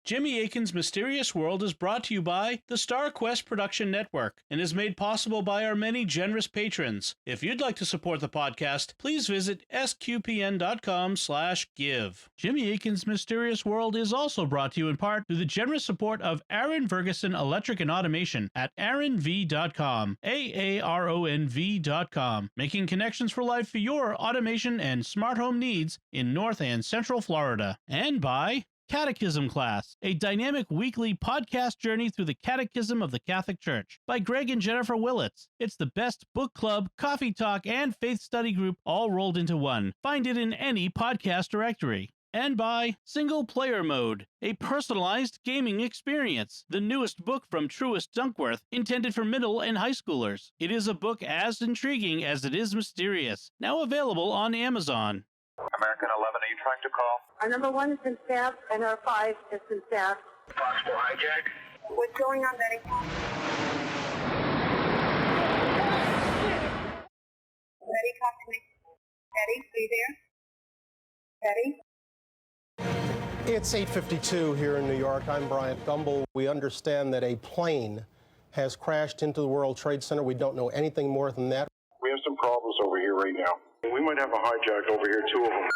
Jimmy Akin's Mysterious World is brought to you by the Star Quest Production Network and is made possible by our many generous patrons. If you'd like to support the podcast, please visit sqpn.com/give. Jimmy Akin's Mysterious World is also brought to you in part through the generous support of Aaron Ferguson Electric and Automation at aaronv.com, AARONV.com, making connections for life for your automation and smart home needs in North and Central Florida. And by Catechism Class, a dynamic weekly podcast journey through the Catechism of the Catholic Church by Greg and Jennifer Willits. It's the best book club, coffee talk, and faith study group all rolled into one. Find it in any podcast directory. And by Single Player Mode, a personalized gaming experience, the newest book from Truist Dunkworth, intended for middle and high schoolers. It is a book as intriguing as it is mysterious. Now available on Amazon. American 11, are you trying to call? Our number 1 has been staffed, and our 5 has been staffed. Possible hijack? What's going on, Betty? Betty, talk to me. Betty, are you there? Betty? It's 8:52 here in New York. I'm Bryant Gumbel. We understand that a plane has crashed into the World Trade Center. We don't know anything more than that. We have some problems over here right now. We might have a hijack over here, 2 of them.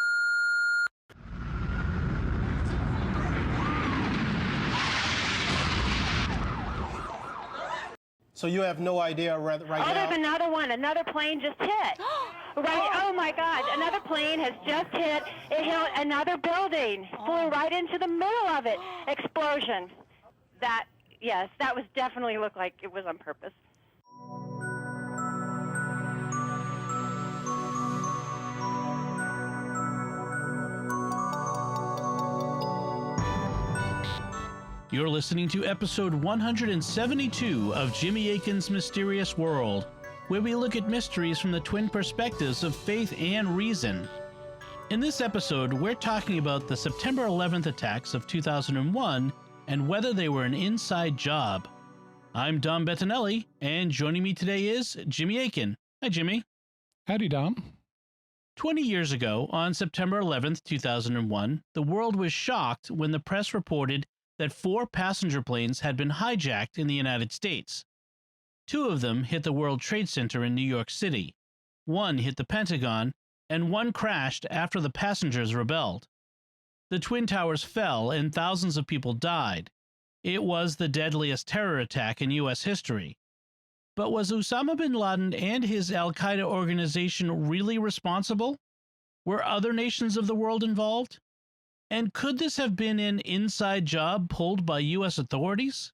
So you have no idea right now? There's another one. Another plane just hit. Right. Oh, my God. Another plane has just hit. It hit another building. Flew right into the middle of it. Explosion. Yes, that was definitely looked like it was on purpose. You're listening to episode 172 of Jimmy Akin's Mysterious World, where we look at mysteries from the twin perspectives of faith and reason. In this episode, we're talking about the September 11th attacks of 2001 and whether they were an inside job. I'm Dom Bettinelli, and joining me today is Jimmy Akin. Hi, Jimmy. Howdy, Dom. 20 years ago, on September 11th, 2001, the world was shocked when the press reported that 4 passenger planes had been hijacked in the United States. 2 of them hit the World Trade Center in New York City. 1 hit the Pentagon, and 1 crashed after the passengers rebelled. The Twin Towers fell and thousands of people died. It was the deadliest terror attack in U.S. history. But was Osama bin Laden and his Al-Qaeda organization really responsible? Were other nations of the world involved? And could this have been an inside job pulled by U.S. authorities?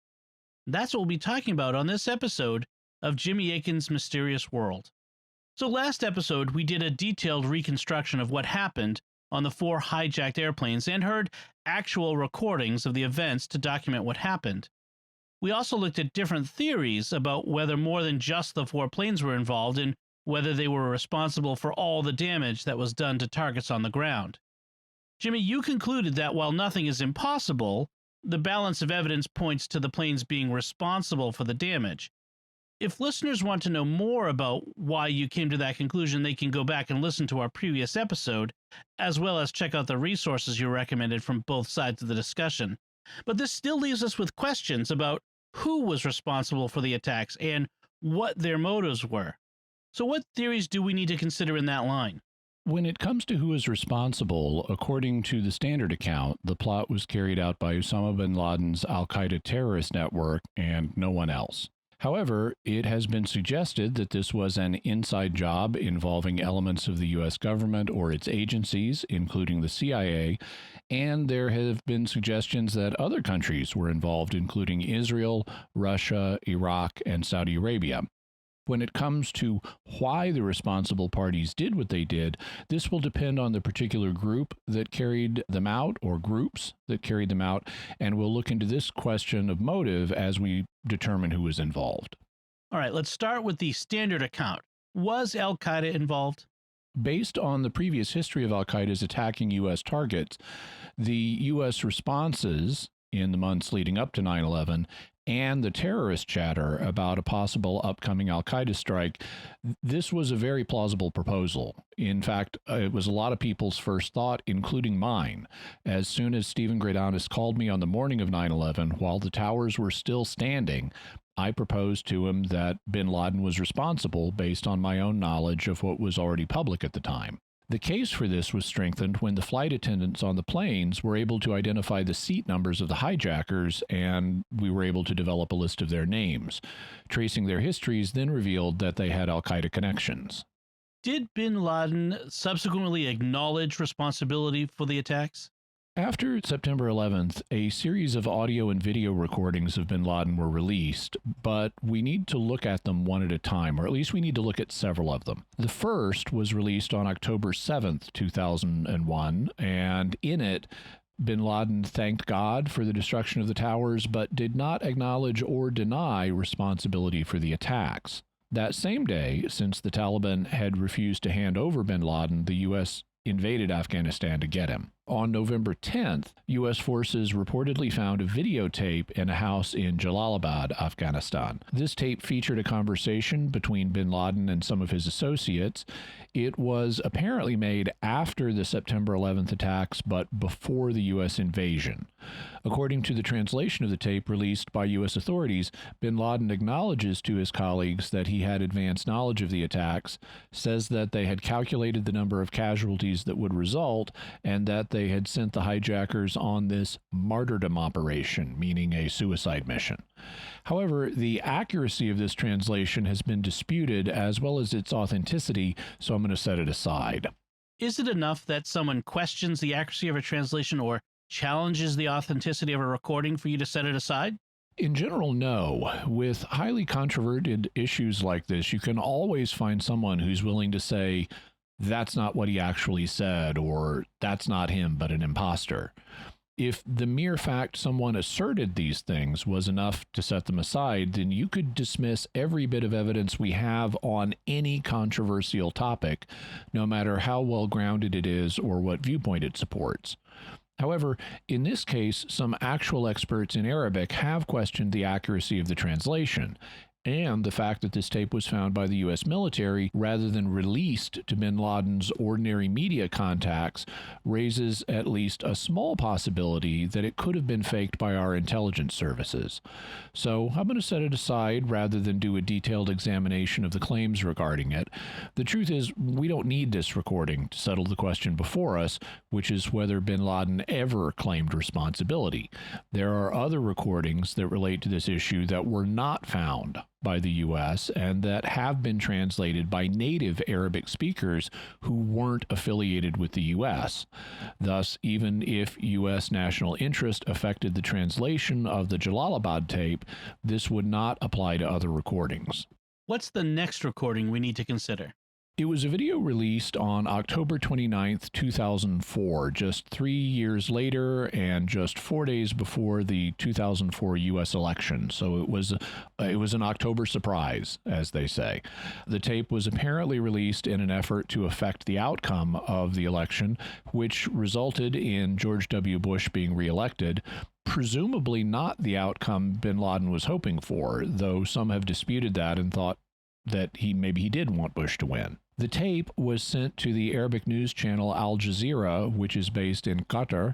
That's what we'll be talking about on this episode of Jimmy Akin's Mysterious World. So last episode, we did a detailed reconstruction of what happened on the 4 hijacked airplanes and heard actual recordings of the events to document what happened. We also looked at different theories about whether more than just the 4 planes were involved and whether they were responsible for all the damage that was done to targets on the ground. Jimmy, you concluded that while nothing is impossible, the balance of evidence points to the planes being responsible for the damage. If listeners want to know more about why you came to that conclusion, they can go back and listen to our previous episode, as well as check out the resources you recommended from both sides of the discussion. But this still leaves us with questions about who was responsible for the attacks and what their motives were. So what theories do we need to consider in that line? When it comes to who is responsible, according to the Standard account, the plot was carried out by Osama bin Laden's Al-Qaeda terrorist network and no one else. However, it has been suggested that this was an inside job involving elements of the U.S. government or its agencies, including the CIA, and there have been suggestions that other countries were involved, including Israel, Russia, Iraq, and Saudi Arabia. When it comes to why the responsible parties did what they did, this will depend on the particular group that carried them out or groups that carried them out, and we'll look into this question of motive as we determine who was involved. All right, let's start with the Standard account. Was Al-Qaeda involved? Based on the previous history of Al-Qaeda's attacking U.S. targets, the U.S. responses in the months leading up to 9/11 and the terrorist chatter about a possible upcoming al-Qaeda strike, this was a very plausible proposal. In fact, it was a lot of people's first thought, including mine. As soon as Stephen Gradanis called me on the morning of 9/11, while the towers were still standing, I proposed to him that bin Laden was responsible based on my own knowledge of what was already public at the time. The case for this was strengthened when the flight attendants on the planes were able to identify the seat numbers of the hijackers, and we were able to develop a list of their names. Tracing their histories then revealed that they had al-Qaeda connections. Did bin Laden subsequently acknowledge responsibility for the attacks? After September 11th, a series of audio and video recordings of bin Laden were released, but we need to look at them one at a time, or at least we need to look at several of them. The first was released on October 7th, 2001, and in it, bin Laden thanked God for the destruction of the towers, but did not acknowledge or deny responsibility for the attacks. That same day, since the Taliban had refused to hand over bin Laden, the U.S. invaded Afghanistan to get him. On November 10th, U.S. forces reportedly found a videotape in a house in Jalalabad, Afghanistan. This tape featured a conversation between bin Laden and some of his associates. It was apparently made after the September 11th attacks, but before the U.S. invasion. According to the translation of the tape released by U.S. authorities, bin Laden acknowledges to his colleagues that he had advanced knowledge of the attacks, says that they had calculated the number of casualties that would result, and that they had sent the hijackers on this martyrdom operation, meaning a suicide mission. However, the accuracy of this translation has been disputed, as well as its authenticity, so I'm going to set it aside. Is it enough that someone questions the accuracy of a translation or challenges the authenticity of a recording for you to set it aside? In general, no. With highly controverted issues like this, you can always find someone who's willing to say, that's not what he actually said, or that's not him, but an imposter. If the mere fact someone asserted these things was enough to set them aside, then you could dismiss every bit of evidence we have on any controversial topic, no matter how well grounded it is or what viewpoint it supports. However, in this case, some actual experts in Arabic have questioned the accuracy of the translation, and the fact that this tape was found by the U.S. military rather than released to bin Laden's ordinary media contacts raises at least a small possibility that it could have been faked by our intelligence services. So I'm going to set it aside rather than do a detailed examination of the claims regarding it. The truth is, we don't need this recording to settle the question before us, which is whether bin Laden ever claimed responsibility. There are other recordings that relate to this issue that were not found by the U.S. and that have been translated by native Arabic speakers who weren't affiliated with the U.S. Thus, even if U.S. national interest affected the translation of the Jalalabad tape, this would not apply to other recordings. What's the next recording we need to consider? It was a video released on October 29th, 2004, just 3 years later and just 4 days before the 2004 U.S. election. So it was an October surprise, as they say. The tape was apparently released in an effort to affect the outcome of the election, which resulted in George W. Bush being reelected. Presumably not the outcome bin Laden was hoping for, though some have disputed that and thought that maybe he did want Bush to win. The tape was sent to the Arabic news channel Al Jazeera, which is based in Qatar.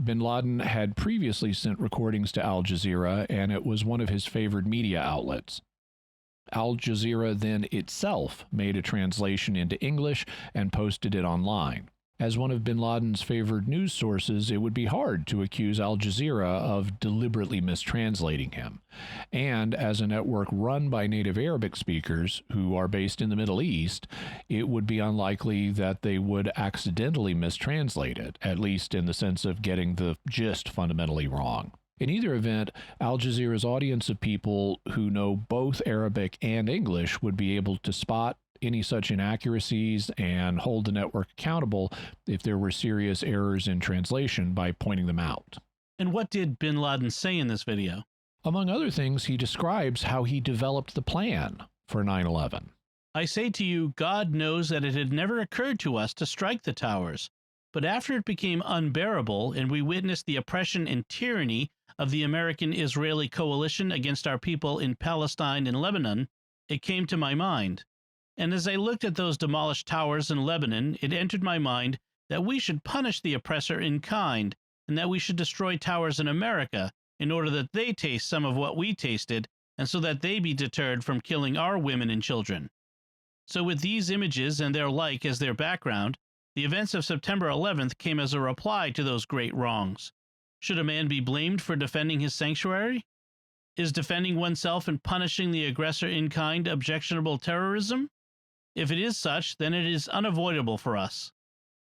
Bin Laden had previously sent recordings to Al Jazeera, and it was one of his favored media outlets. Al Jazeera then itself made a translation into English and posted it online. As one of bin Laden's favored news sources, it would be hard to accuse Al Jazeera of deliberately mistranslating him. And as a network run by native Arabic speakers who are based in the Middle East, it would be unlikely that they would accidentally mistranslate it, at least in the sense of getting the gist fundamentally wrong. In either event, Al Jazeera's audience of people who know both Arabic and English would be able to spot any such inaccuracies and hold the network accountable if there were serious errors in translation by pointing them out. And what did bin Laden say in this video? Among other things, he describes how he developed the plan for 9/11. I say to you, God knows that it had never occurred to us to strike the towers. But after it became unbearable and we witnessed the oppression and tyranny of the American-Israeli coalition against our people in Palestine and Lebanon, it came to my mind. And as I looked at those demolished towers in Lebanon, it entered my mind that we should punish the oppressor in kind, and that we should destroy towers in America in order that they taste some of what we tasted, and so that they be deterred from killing our women and children. So with these images and their like as their background, the events of September 11th came as a reply to those great wrongs. Should a man be blamed for defending his sanctuary? Is defending oneself and punishing the aggressor in kind objectionable terrorism? If it is such, then it is unavoidable for us.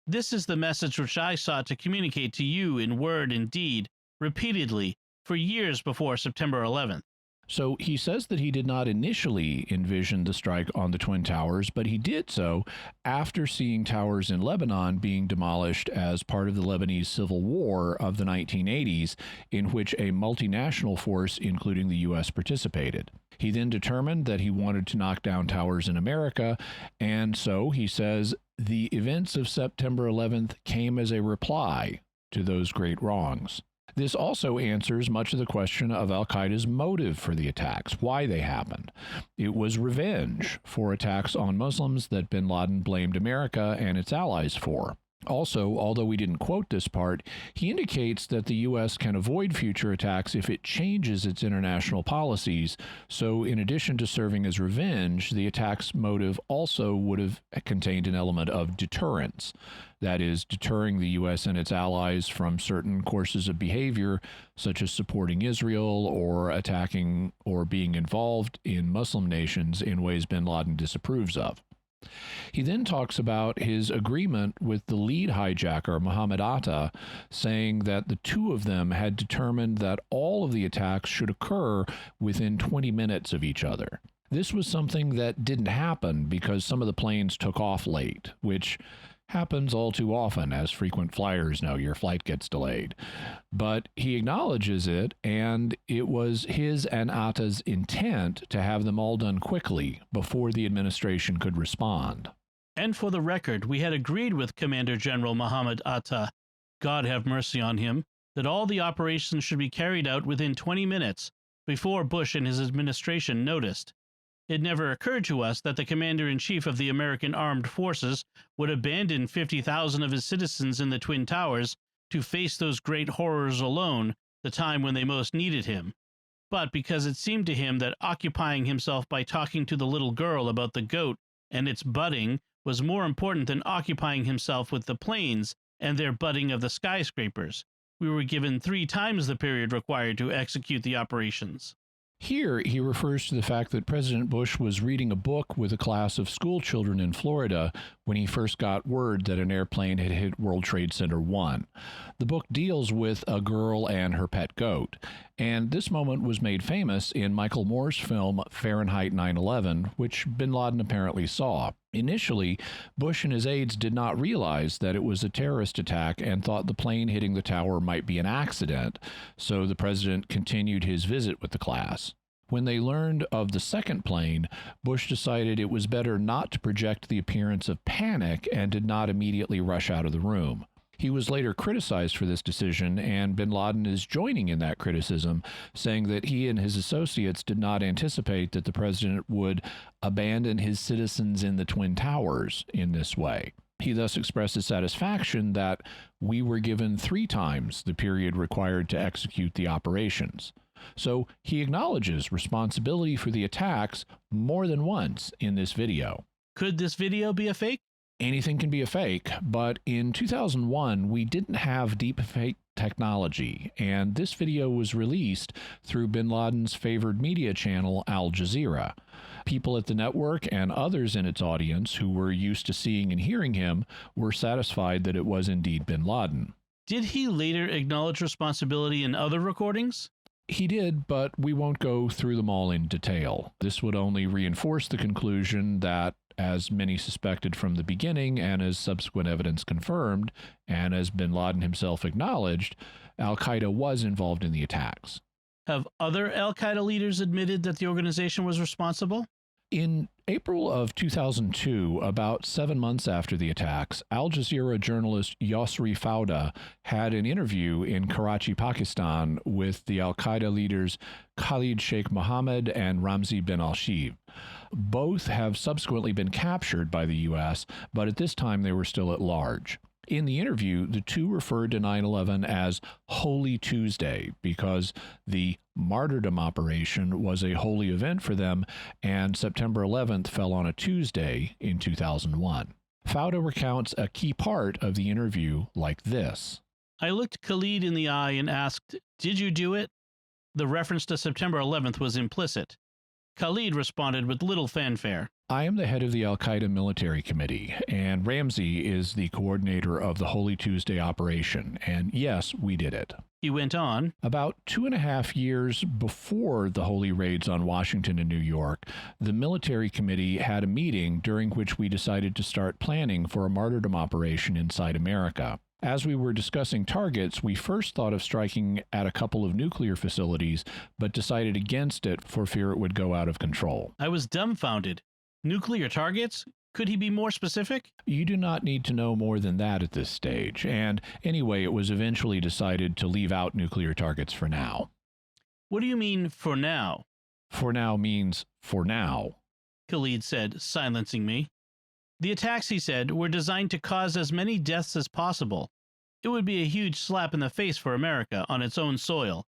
This is the message which I sought to communicate to you in word and deed, repeatedly, for years before September 11th. So he says that he did not initially envision the strike on the Twin Towers, but he did so after seeing towers in Lebanon being demolished as part of the Lebanese Civil War of the 1980s, in which a multinational force, including the U.S., participated. He then determined that he wanted to knock down towers in America, and so he says the events of September 11th came as a reply to those great wrongs. This also answers much of the question of al-Qaeda's motive for the attacks, why they happened. It was revenge for attacks on Muslims that bin Laden blamed America and its allies for. Also, although we didn't quote this part, he indicates that the U.S. can avoid future attacks if it changes its international policies. So in addition to serving as revenge, the attack's motive also would have contained an element of deterrence. That is, deterring the U.S. and its allies from certain courses of behavior, such as supporting Israel or attacking or being involved in Muslim nations in ways bin Laden disapproves of. He then talks about his agreement with the lead hijacker, Mohammed Atta, saying that the two of them had determined that all of the attacks should occur within 20 minutes of each other. This was something that didn't happen because some of the planes took off late, which happens all too often. As frequent flyers know, your flight gets delayed. But he acknowledges it, and it was his and Atta's intent to have them all done quickly before the administration could respond. And for the record, we had agreed with Commander General Mohammed Atta, God have mercy on him, that all the operations should be carried out within 20 minutes before Bush and his administration noticed. It never occurred to us that the commander-in-chief of the American Armed Forces would abandon 50,000 of his citizens in the Twin Towers to face those great horrors alone, the time when they most needed him. But because it seemed to him that occupying himself by talking to the little girl about the goat and its budding was more important than occupying himself with the planes and their budding of the skyscrapers, we were given 3 times the period required to execute the operations. Here, he refers to the fact that President Bush was reading a book with a class of school children in Florida when he first got word that an airplane had hit World Trade Center 1. The book deals with a girl and her pet goat, and this moment was made famous in Michael Moore's film Fahrenheit 9/11, which bin Laden apparently saw. Initially, Bush and his aides did not realize that it was a terrorist attack and thought the plane hitting the tower might be an accident, so the president continued his visit with the class. When they learned of the second plane, Bush decided it was better not to project the appearance of panic and did not immediately rush out of the room. He was later criticized for this decision, and bin Laden is joining in that criticism, saying that he and his associates did not anticipate that the president would abandon his citizens in the Twin Towers in this way. He thus expresses satisfaction that we were given 3 times the period required to execute the operations. So he acknowledges responsibility for the attacks more than once in this video. Could this video be a fake? Anything can be a fake, but in 2001, we didn't have deepfake technology, and this video was released through bin Laden's favored media channel, Al Jazeera. People at the network and others in its audience who were used to seeing and hearing him were satisfied that it was indeed bin Laden. Did he later acknowledge responsibility in other recordings? He did, but we won't go through them all in detail. This would only reinforce the conclusion that, as many suspected from the beginning and as subsequent evidence confirmed, and as bin Laden himself acknowledged, al-Qaeda was involved in the attacks. Have other al-Qaeda leaders admitted that the organization was responsible? In April of 2002, about 7 months after the attacks, Al Jazeera journalist Yusri Fauda had an interview in Karachi, Pakistan, with the Al-Qaeda leaders Khalid Sheikh Mohammed and Ramzi bin al-Shibh. Both have subsequently been captured by the U.S., but at this time they were still at large. In the interview, the two referred to 9/11 as Holy Tuesday because the martyrdom operation was a holy event for them, and September 11th fell on a Tuesday in 2001. Fauda recounts a key part of the interview like this. I looked Khalid in the eye and asked, "Did you do it?" The reference to September 11th was implicit. Khalid responded with little fanfare. I am the head of the Al-Qaeda Military Committee, and Ramzi is the coordinator of the Holy Tuesday operation, and yes, we did it. He went on. About 2.5 years before the holy raids on Washington and New York, the military committee had a meeting during which we decided to start planning for a martyrdom operation inside America. As we were discussing targets, we first thought of striking at a couple of nuclear facilities, but decided against it for fear it would go out of control. I was dumbfounded. Nuclear targets? Could he be more specific? You do not need to know more than that at this stage, and anyway, it was eventually decided to leave out nuclear targets for now. What do you mean, for now? For now means for now, Khalid said, silencing me. The attacks, he said, were designed to cause as many deaths as possible. It would be a huge slap in the face for America on its own soil.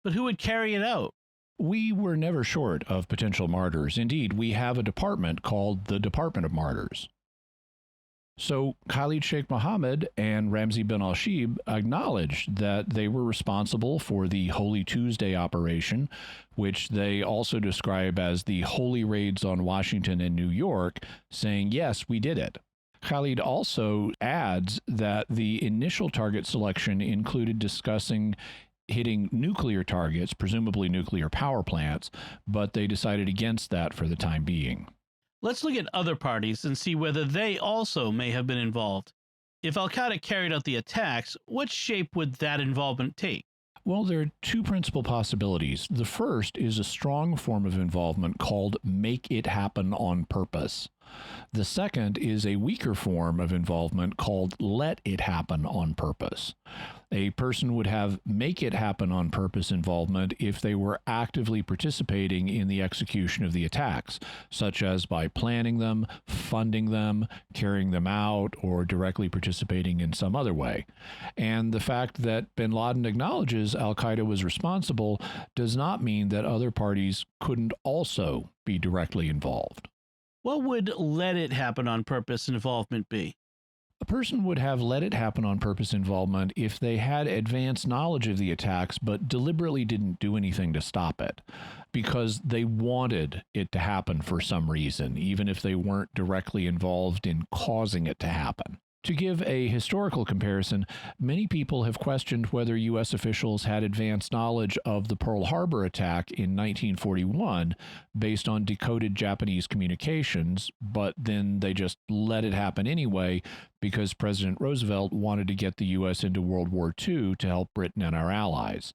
But who would carry it out? We were never short of potential martyrs. Indeed, we have a department called the Department of Martyrs. So Khalid Sheikh Mohammed and Ramzi bin al-Shibh acknowledged that they were responsible for the Holy Tuesday operation, which they also describe as the holy raids on Washington and New York, saying, yes, we did it. Khalid also adds that the initial target selection included discussing hitting nuclear targets, presumably nuclear power plants, but they decided against that for the time being. Let's look at other parties and see whether they also may have been involved. If Al-Qaeda carried out the attacks, what shape would that involvement take? Well, there are two principal possibilities. The first is a strong form of involvement called make it happen on purpose. The second is a weaker form of involvement called let it happen on purpose. A person would have make it happen on purpose involvement if they were actively participating in the execution of the attacks, such as by planning them, funding them, carrying them out, or directly participating in some other way. And the fact that bin Laden acknowledges Al-Qaeda was responsible does not mean that other parties couldn't also be directly involved. What would let it happen on purpose involvement be? A person would have let it happen on purpose involvement if they had advanced knowledge of the attacks but deliberately didn't do anything to stop it, because they wanted it to happen for some reason, even if they weren't directly involved in causing it to happen. To give a historical comparison, many people have questioned whether U.S. officials had advanced knowledge of the Pearl Harbor attack in 1941 based on decoded Japanese communications, but then they just let it happen anyway because President Roosevelt wanted to get the U.S. into World War II to help Britain and our allies.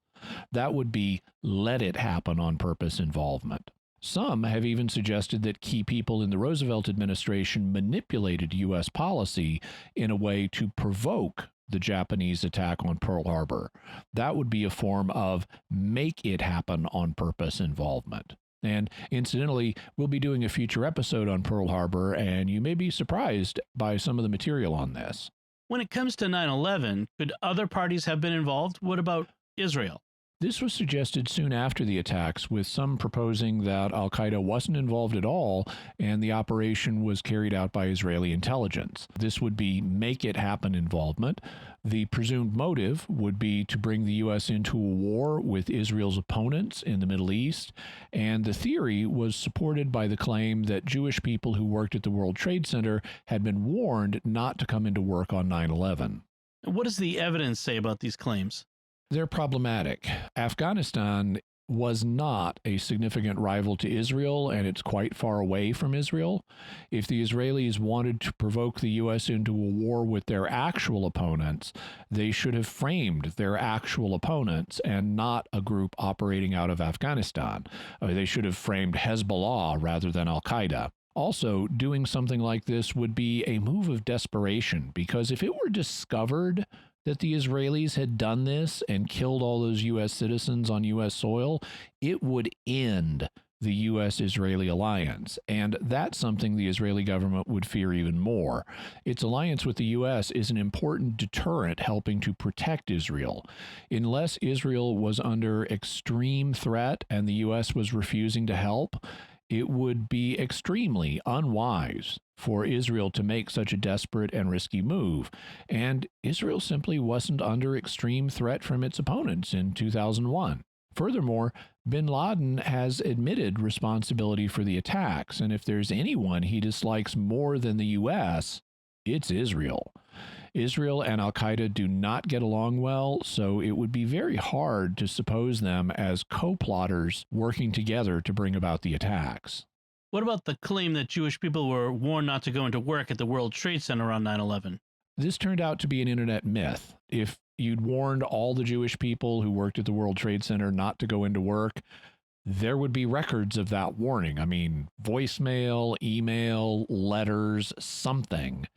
That would be let it happen on purpose involvement. Some have even suggested that key people in the Roosevelt administration manipulated U.S. policy in a way to provoke the Japanese attack on Pearl Harbor. That would be a form of make it happen on purpose involvement. And incidentally, we'll be doing a future episode on Pearl Harbor, and you may be surprised by some of the material on this. When it comes to 9/11, could other parties have been involved? What about Israel? This was suggested soon after the attacks, with some proposing that Al-Qaeda wasn't involved at all and the operation was carried out by Israeli intelligence. This would be make it happen involvement. The presumed motive would be to bring the U.S. into a war with Israel's opponents in the Middle East, and the theory was supported by the claim that Jewish people who worked at the World Trade Center had been warned not to come into work on 9/11. What does the evidence say about these claims? They're problematic. Afghanistan was not a significant rival to Israel, and it's quite far away from Israel. If the Israelis wanted to provoke the U.S. into a war with their actual opponents, they should have framed their actual opponents and not a group operating out of Afghanistan. They should have framed Hezbollah rather than Al-Qaeda. Also, doing something like this would be a move of desperation, because if it were discovered that the Israelis had done this and killed all those U.S. citizens on U.S. soil, it would end the U.S.-Israeli alliance. And that's something the Israeli government would fear even more. Its alliance with the U.S. is an important deterrent helping to protect Israel. Unless Israel was under extreme threat and the U.S. was refusing to help, it would be extremely unwise for Israel to make such a desperate and risky move. And Israel simply wasn't under extreme threat from its opponents in 2001. Furthermore, bin Laden has admitted responsibility for the attacks, and if there's anyone he dislikes more than the U.S., it's Israel. Israel and Al-Qaeda do not get along well, so it would be very hard to suppose them as co-plotters working together to bring about the attacks. What about the claim that Jewish people were warned not to go into work at the World Trade Center on 9/11? This turned out to be an internet myth. If you'd warned all the Jewish people who worked at the World Trade Center not to go into work, there would be records of that warning. I mean, voicemail, email, letters, something.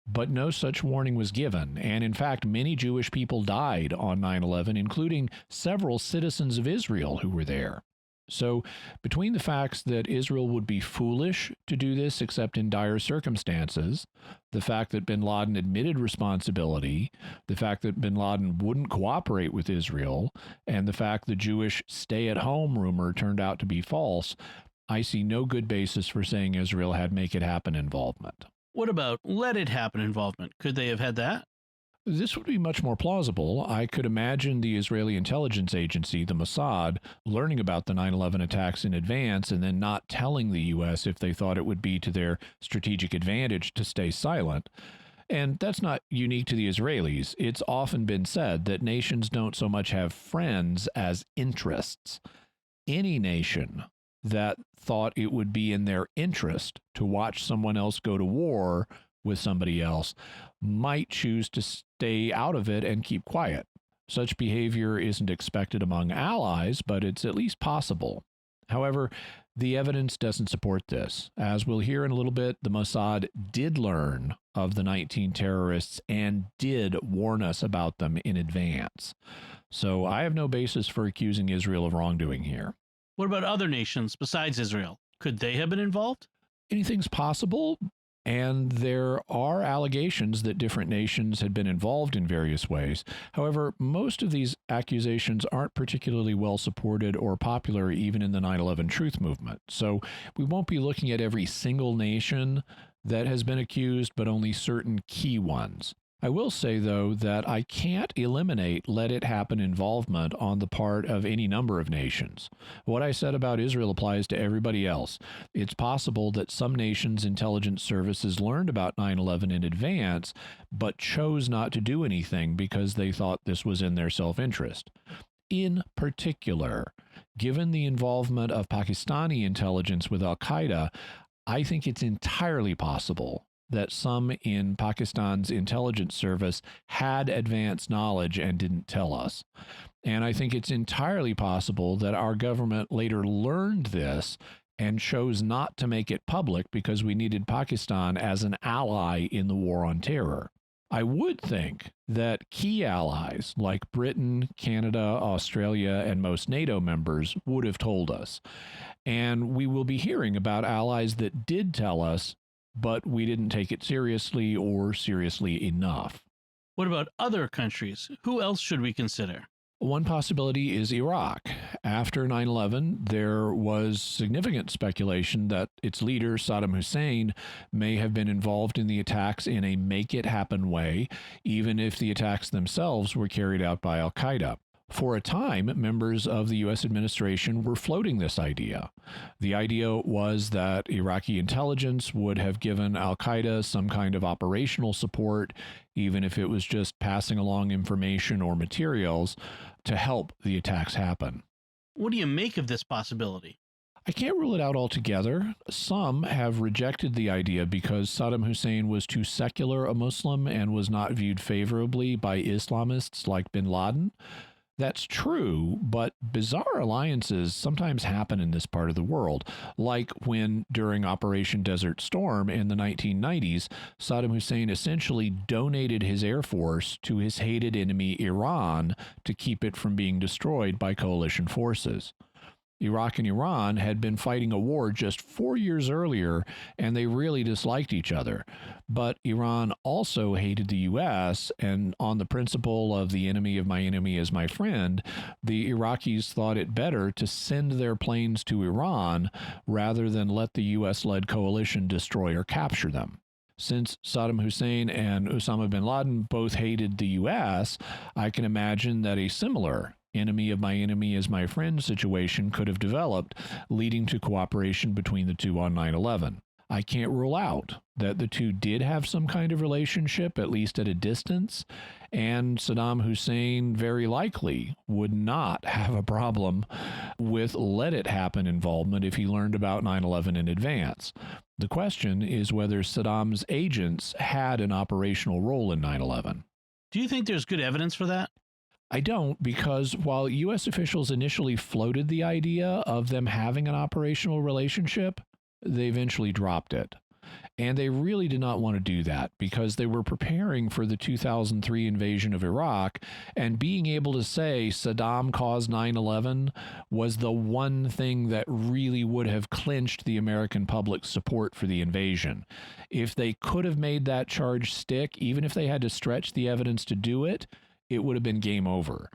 But no such warning was given, and in fact, many Jewish people died on 9/11, including several citizens of Israel who were there. So, between the facts that Israel would be foolish to do this except in dire circumstances, the fact that bin Laden admitted responsibility, the fact that bin Laden wouldn't cooperate with Israel, and the fact the Jewish stay-at-home rumor turned out to be false, I see no good basis for saying Israel had make-it-happen involvement. What about let it happen involvement? Could they have had that? This would be much more plausible. I could imagine the Israeli intelligence agency, the Mossad, learning about the 9/11 attacks in advance and then not telling the U.S. if they thought it would be to their strategic advantage to stay silent. And that's not unique to the Israelis. It's often been said that nations don't so much have friends as interests. Any nation that thought it would be in their interest to watch someone else go to war with somebody else might choose to stay out of it and keep quiet. Such behavior isn't expected among allies, but it's at least possible. However, the evidence doesn't support this. As we'll hear in a little bit, the Mossad did learn of the 19 terrorists and did warn us about them in advance. So I have no basis for accusing Israel of wrongdoing here. What about other nations besides Israel? Could they have been involved? Anything's possible, and there are allegations that different nations had been involved in various ways. However, most of these accusations aren't particularly well supported or popular even in the 9/11 truth movement. So we won't be looking at every single nation that has been accused, but only certain key ones. I will say, though, that I can't eliminate let it happen involvement on the part of any number of nations. What I said about Israel applies to everybody else. It's possible that some nations' intelligence services learned about 9/11 in advance, but chose not to do anything because they thought this was in their self-interest. In particular, given the involvement of Pakistani intelligence with Al-Qaeda, I think it's entirely possible that some in Pakistan's intelligence service had advanced knowledge and didn't tell us. And I think it's entirely possible that our government later learned this and chose not to make it public because we needed Pakistan as an ally in the war on terror. I would think that key allies like Britain, Canada, Australia, and most NATO members would have told us. And we will be hearing about allies that did tell us, but we didn't take it seriously or seriously enough. What about other countries? Who else should we consider? One possibility is Iraq. After 9/11, there was significant speculation that its leader, Saddam Hussein, may have been involved in the attacks in a make-it-happen way, even if the attacks themselves were carried out by Al-Qaeda. For a time, members of the U.S. administration were floating this idea. The idea was that Iraqi intelligence would have given Al-Qaeda some kind of operational support, even if it was just passing along information or materials to help the attacks happen. What do you make of this possibility? I can't rule it out altogether. Some have rejected the idea because Saddam Hussein was too secular a Muslim and was not viewed favorably by Islamists like bin Laden. That's true, but bizarre alliances sometimes happen in this part of the world, like when, during Operation Desert Storm in the 1990s, Saddam Hussein essentially donated his air force to his hated enemy Iran to keep it from being destroyed by coalition forces. Iraq and Iran had been fighting a war just 4 years earlier, and they really disliked each other. But Iran also hated the U.S., and on the principle of the enemy of my enemy is my friend, the Iraqis thought it better to send their planes to Iran rather than let the U.S.-led coalition destroy or capture them. Since Saddam Hussein and Osama bin Laden both hated the U.S., I can imagine that a similar enemy of my enemy is my friend situation could have developed, leading to cooperation between the two on 9/11. I can't rule out that the two did have some kind of relationship, at least at a distance, and Saddam Hussein very likely would not have a problem with let it happen involvement if he learned about 9/11 in advance. The question is whether Saddam's agents had an operational role in 9/11. Do you think there's good evidence for that? I don't, because while U.S. officials initially floated the idea of them having an operational relationship, they eventually dropped it. And they really did not want to do that because they were preparing for the 2003 invasion of Iraq, and being able to say Saddam caused 9/11 was the one thing that really would have clinched the American public's support for the invasion. If they could have made that charge stick, even if they had to stretch the evidence to do it, it would have been game over.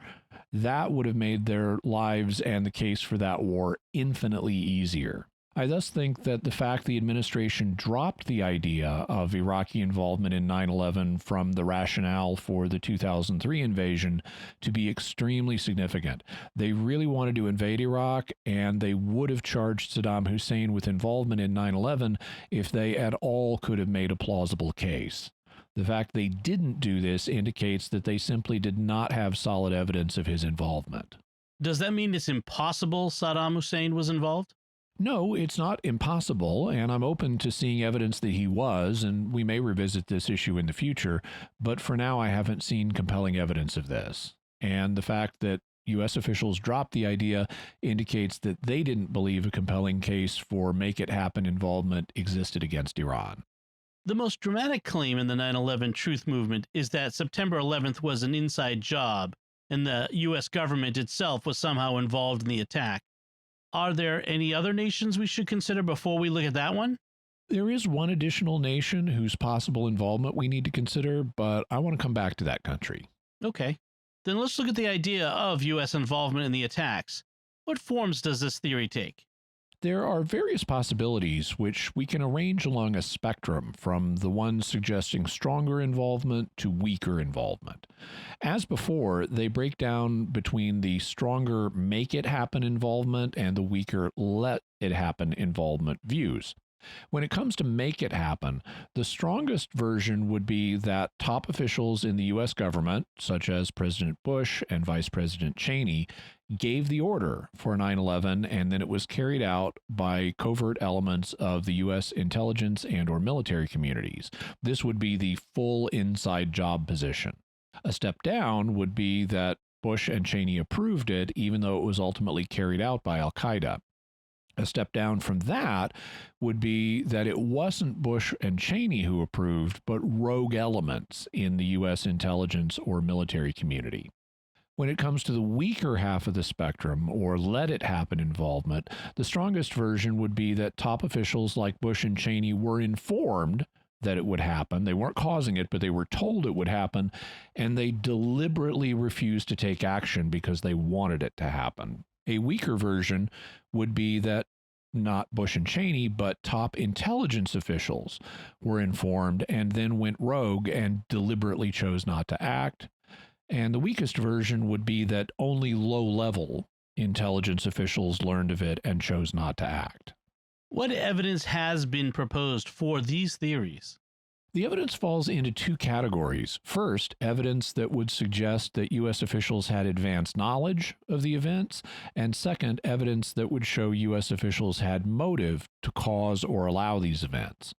That would have made their lives and the case for that war infinitely easier. I thus think that the fact the administration dropped the idea of Iraqi involvement in 9/11 from the rationale for the 2003 invasion to be extremely significant. They really wanted to invade Iraq, and they would have charged Saddam Hussein with involvement in 9/11 if they at all could have made a plausible case. The fact they didn't do this indicates that they simply did not have solid evidence of his involvement. Does that mean it's impossible Saddam Hussein was involved? No, it's not impossible, and I'm open to seeing evidence that he was, and we may revisit this issue in the future, but for now I haven't seen compelling evidence of this. And the fact that U.S. officials dropped the idea indicates that they didn't believe a compelling case for make-it-happen involvement existed against Iran. The most dramatic claim in the 9/11 truth movement is that September 11th was an inside job and the U.S. government itself was somehow involved in the attack. Are there any other nations we should consider before we look at that one? There is one additional nation whose possible involvement we need to consider, but I want to come back to that country. Okay. Then let's look at the idea of U.S. involvement in the attacks. What forms does this theory take? There are various possibilities which we can arrange along a spectrum, from the ones suggesting stronger involvement to weaker involvement. As before, they break down between the stronger make-it-happen involvement and the weaker let-it-happen involvement views. When it comes to make it happen, the strongest version would be that top officials in the U.S. government, such as President Bush and Vice President Cheney, gave the order for 9/11, and then it was carried out by covert elements of the U.S. intelligence and or military communities. This would be the full inside job position. A step down would be that Bush and Cheney approved it, even though it was ultimately carried out by Al-Qaeda. A step down from that would be that it wasn't Bush and Cheney who approved, but rogue elements in the U.S. intelligence or military community. When it comes to the weaker half of the spectrum, or let-it-happen involvement, the strongest version would be that top officials like Bush and Cheney were informed that it would happen. They weren't causing it, but they were told it would happen, and they deliberately refused to take action because they wanted it to happen. A weaker version would be that not Bush and Cheney, but top intelligence officials were informed and then went rogue and deliberately chose not to act. And the weakest version would be that only low-level intelligence officials learned of it and chose not to act. What evidence has been proposed for these theories? The evidence falls into two categories. First, evidence that would suggest that U.S. officials had advanced knowledge of the events, and second, evidence that would show U.S. officials had motive to cause or allow these events.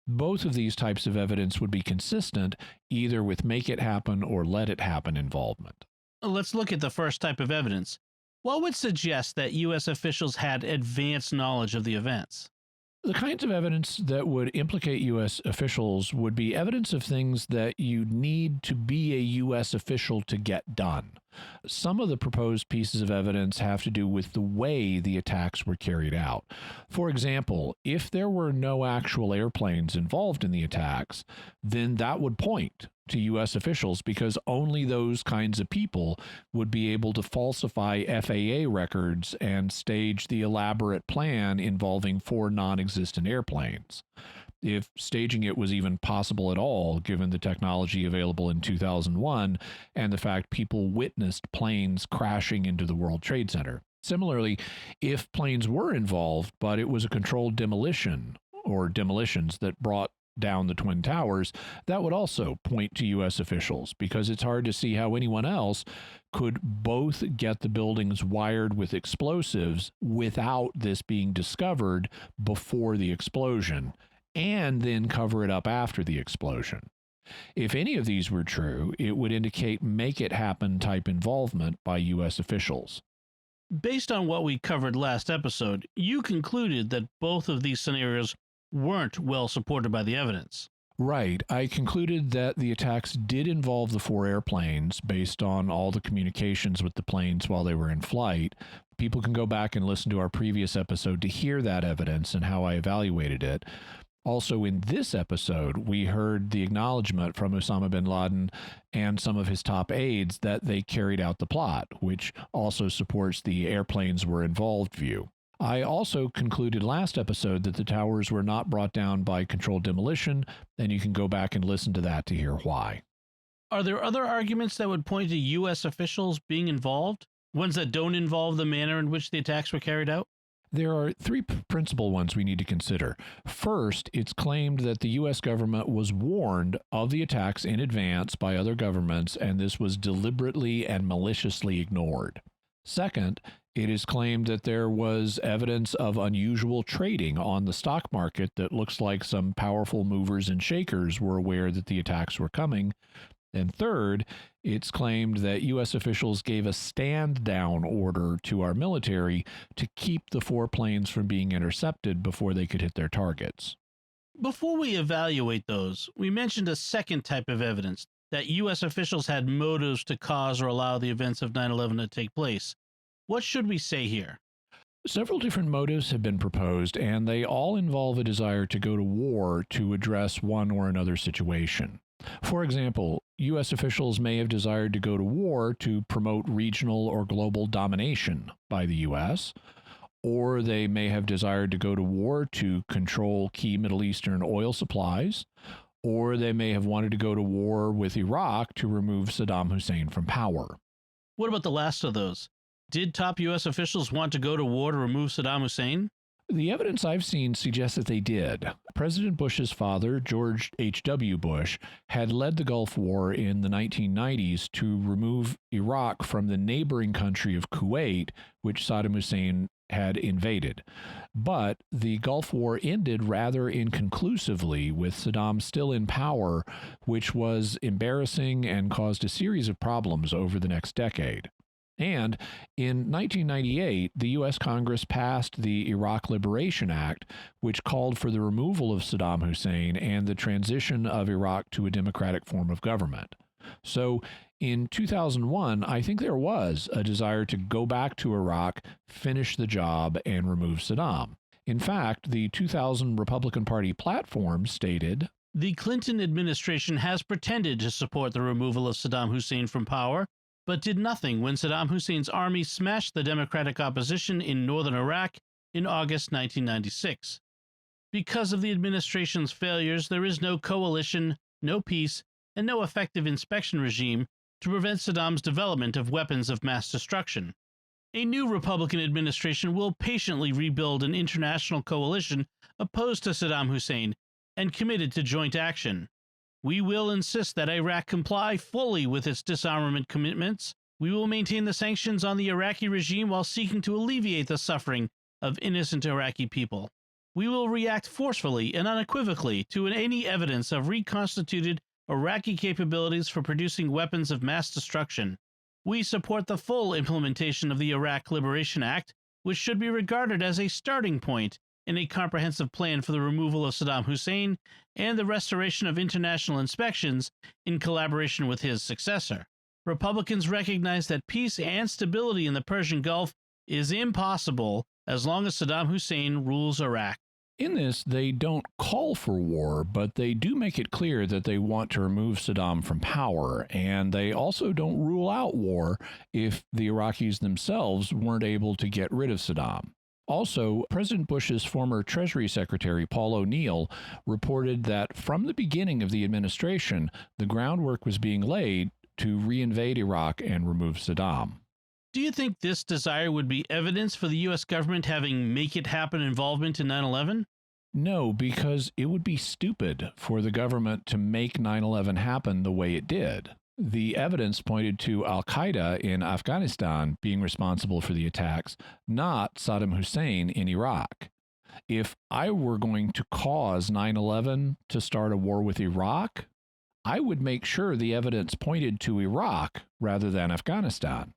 Both of these types of evidence would be consistent either with make it happen or let it happen involvement. Let's look at the first type of evidence. What would suggest that U.S. officials had advanced knowledge of the events? The kinds of evidence that would implicate U.S. officials would be evidence of things that you need to be a U.S. official to get done. Some of the proposed pieces of evidence have to do with the way the attacks were carried out. For example, if there were no actual airplanes involved in the attacks, then that would point to U.S. officials because only those kinds of people would be able to falsify FAA records and stage the elaborate plan involving 4 non-existent airplanes. If staging it was even possible at all, given the technology available in 2001 and the fact people witnessed planes crashing into the World Trade Center. Similarly, if planes were involved, but it was a controlled demolition or demolitions that brought down the Twin Towers, that would also point to U.S. officials because it's hard to see how anyone else could both get the buildings wired with explosives without this being discovered before the explosion, and then cover it up after the explosion. If any of these were true, it would indicate make it happen type involvement by U.S. officials. Based on what we covered last episode, you concluded that both of these scenarios weren't well supported by the evidence. Right. I concluded that the attacks did involve the 4 airplanes based on all the communications with the planes while they were in flight. People can go back and listen to our previous episode to hear that evidence and how I evaluated it. Also, in this episode, we heard the acknowledgement from Osama bin Laden and some of his top aides that they carried out the plot, which also supports the airplanes were involved view. I also concluded last episode that the towers were not brought down by controlled demolition, and you can go back and listen to that to hear why. Are there other arguments that would point to U.S. officials being involved? Ones that don't involve the manner in which the attacks were carried out? There are 3 principal ones we need to consider. First, it's claimed that the U.S. government was warned of the attacks in advance by other governments, and this was deliberately and maliciously ignored. Second, it is claimed that there was evidence of unusual trading on the stock market that looks like some powerful movers and shakers were aware that the attacks were coming. And third, it's claimed that U.S. officials gave a stand-down order to our military to keep the 4 planes from being intercepted before they could hit their targets. Before we evaluate those, we mentioned a second type of evidence, that U.S. officials had motives to cause or allow the events of 9/11 to take place. What should we say here? Several different motives have been proposed, and they all involve a desire to go to war to address one or another situation. For example, U.S. officials may have desired to go to war to promote regional or global domination by the U.S., or they may have desired to go to war to control key Middle Eastern oil supplies, or they may have wanted to go to war with Iraq to remove Saddam Hussein from power. What about the last of those? Did top U.S. officials want to go to war to remove Saddam Hussein? The evidence I've seen suggests that they did. President Bush's father, George H.W. Bush, had led the Gulf War in the 1990s to remove Iraq from the neighboring country of Kuwait, which Saddam Hussein had invaded. But the Gulf War ended rather inconclusively, with Saddam still in power, which was embarrassing and caused a series of problems over the next decade. And in 1998, the U.S. Congress passed the Iraq Liberation Act, which called for the removal of Saddam Hussein and the transition of Iraq to a democratic form of government. So in 2001, I think there was a desire to go back to Iraq, finish the job, and remove Saddam. In fact, the 2000 Republican Party platform stated, "The Clinton administration has pretended to support the removal of Saddam Hussein from power, but did nothing when Saddam Hussein's army smashed the democratic opposition in northern Iraq in August 1996. Because of the administration's failures, there is no coalition, no peace, and no effective inspection regime to prevent Saddam's development of weapons of mass destruction. A new Republican administration will patiently rebuild an international coalition opposed to Saddam Hussein and committed to joint action. We will insist that Iraq comply fully with its disarmament commitments. We will maintain the sanctions on the Iraqi regime while seeking to alleviate the suffering of innocent Iraqi people. We will react forcefully and unequivocally to any evidence of reconstituted Iraqi capabilities for producing weapons of mass destruction. We support the full implementation of the Iraq Liberation Act, which should be regarded as a starting point in a comprehensive plan for the removal of Saddam Hussein and the restoration of international inspections in collaboration with his successor. Republicans recognize that peace and stability in the Persian Gulf is impossible as long as Saddam Hussein rules Iraq. In this, they don't call for war, but they do make it clear that they want to remove Saddam from power, and they also don't rule out war if the Iraqis themselves weren't able to get rid of Saddam. Also, President Bush's former Treasury Secretary, Paul O'Neill, reported that from the beginning of the administration, the groundwork was being laid to reinvade Iraq and remove Saddam. Do you think this desire would be evidence for the U.S. government having make-it-happen involvement in 9/11? No, because it would be stupid for the government to make 9/11 happen the way it did. The evidence pointed to Al-Qaeda in Afghanistan being responsible for the attacks, not Saddam Hussein in Iraq. If I were going to cause 9/11 to start a war with Iraq, I would make sure the evidence pointed to Iraq rather than Afghanistan.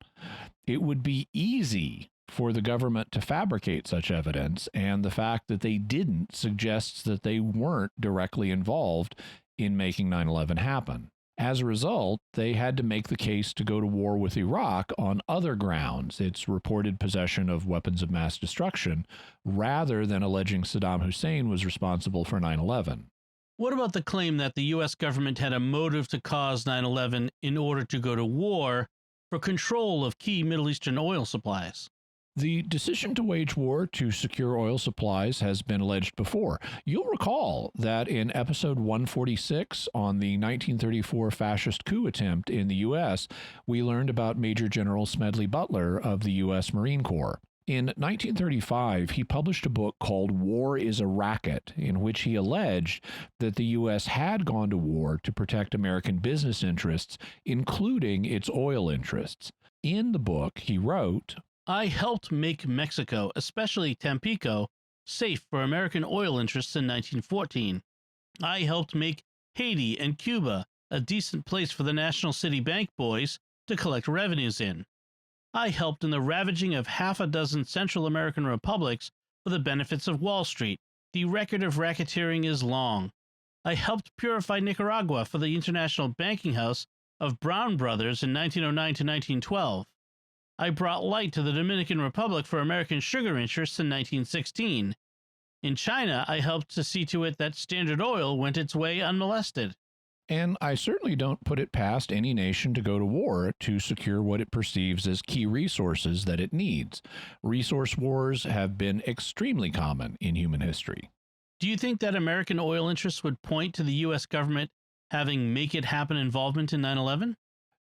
It would be easy for the government to fabricate such evidence, and the fact that they didn't suggests that they weren't directly involved in making 9/11 happen. As a result, they had to make the case to go to war with Iraq on other grounds, its reported possession of weapons of mass destruction, rather than alleging Saddam Hussein was responsible for 9/11. What about the claim that the U.S. government had a motive to cause 9/11 in order to go to war for control of key Middle Eastern oil supplies? The decision to wage war to secure oil supplies has been alleged before. You'll recall that in episode 146 on the 1934 fascist coup attempt in the U.S., we learned about Major General Smedley Butler of the U.S. Marine Corps. In 1935, he published a book called War is a Racket, in which he alleged that the U.S. had gone to war to protect American business interests, including its oil interests. In the book, he wrote, I helped make Mexico, especially Tampico, safe for American oil interests in 1914. I helped make Haiti and Cuba a decent place for the National City Bank boys to collect revenues in. I helped in the ravaging of half a dozen Central American republics for the benefits of Wall Street. The record of racketeering is long. I helped purify Nicaragua for the international banking house of Brown Brothers in 1909 to 1912. I brought light to the Dominican Republic for American sugar interests in 1916. In China, I helped to see to it that Standard Oil went its way unmolested. And I certainly don't put it past any nation to go to war to secure what it perceives as key resources that it needs. Resource wars have been extremely common in human history. Do you think that American oil interests would point to the U.S. government having make-it-happen involvement in 9/11?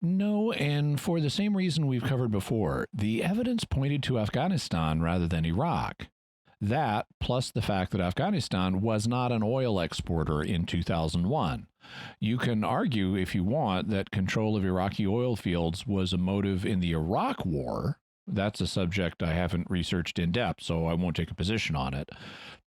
No, and for the same reason we've covered before, the evidence pointed to Afghanistan rather than Iraq. That, plus the fact that Afghanistan was not an oil exporter in 2001. You can argue, if you want, that control of Iraqi oil fields was a motive in the Iraq War. That's a subject I haven't researched in depth, so I won't take a position on it.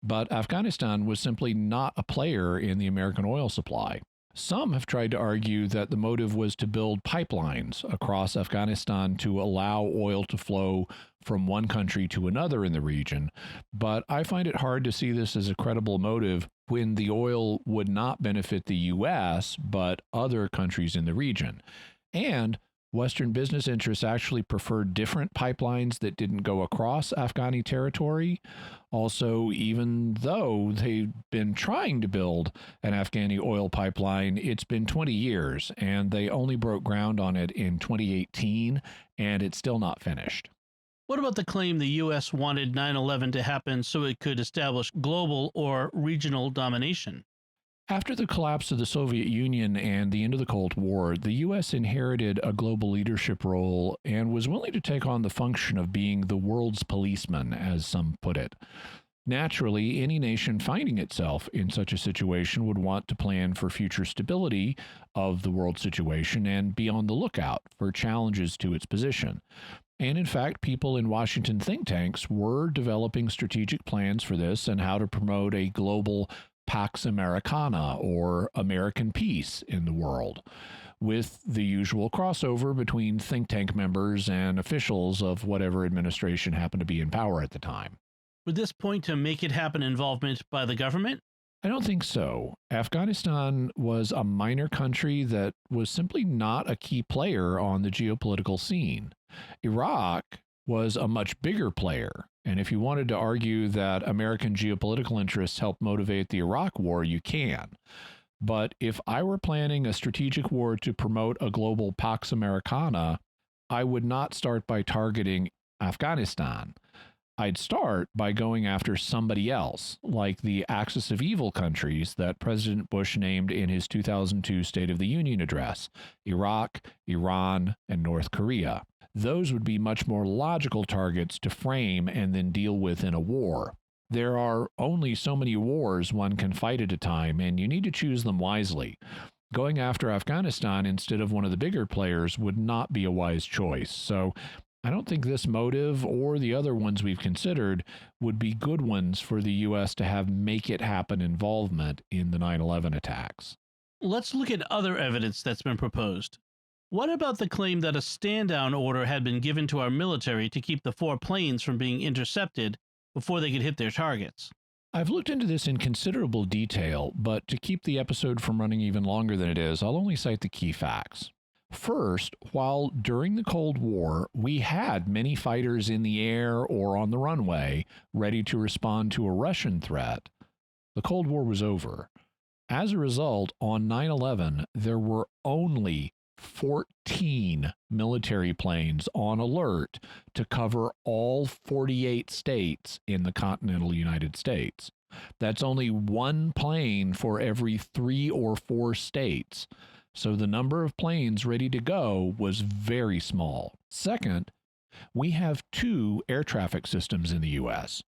But Afghanistan was simply not a player in the American oil supply. Some have tried to argue that the motive was to build pipelines across Afghanistan to allow oil to flow from one country to another in the region, but I find it hard to see this as a credible motive when the oil would not benefit the U.S., but other countries in the region. And Western business interests actually preferred different pipelines that didn't go across Afghani territory. Also, even though they've been trying to build an Afghani oil pipeline, it's been 20 years, and they only broke ground on it in 2018, and it's still not finished. What about the claim the U.S. wanted 9/11 to happen so it could establish global or regional domination? After the collapse of the Soviet Union and the end of the Cold War, the U.S. inherited a global leadership role and was willing to take on the function of being the world's policeman, as some put it. Naturally, any nation finding itself in such a situation would want to plan for future stability of the world situation and be on the lookout for challenges to its position. And in fact, people in Washington think tanks were developing strategic plans for this and how to promote a global Pax Americana, or American peace, in the world, with the usual crossover between think tank members and officials of whatever administration happened to be in power at the time. Would this point to make it happen involvement by the government? I don't think so. Afghanistan was a minor country that was simply not a key player on the geopolitical scene. Iraq was a much bigger player. And if you wanted to argue that American geopolitical interests helped motivate the Iraq War, you can. But if I were planning a strategic war to promote a global Pax Americana, I would not start by targeting Afghanistan. I'd start by going after somebody else, like the axis of evil countries that President Bush named in his 2002 State of the Union address: Iraq, Iran, and North Korea. Those would be much more logical targets to frame and then deal with in a war. There are only so many wars one can fight at a time, and you need to choose them wisely. Going after Afghanistan instead of one of the bigger players would not be a wise choice. So I don't think this motive or the other ones we've considered would be good ones for the U.S. to have make-it-happen involvement in the 9/11 attacks. Let's look at other evidence that's been proposed. What about the claim that a stand-down order had been given to our military to keep the 4 planes from being intercepted before they could hit their targets? I've looked into this in considerable detail, but to keep the episode from running even longer than it is, I'll only cite the key facts. First, while during the Cold War, we had many fighters in the air or on the runway ready to respond to a Russian threat, the Cold War was over. As a result, on 9/11, there were only 14 military planes on alert to cover all 48 states in the continental United States. That's only 1 plane for every 3 or 4 states. So the number of planes ready to go was very small. Second, we have 2 air traffic systems in the U.S.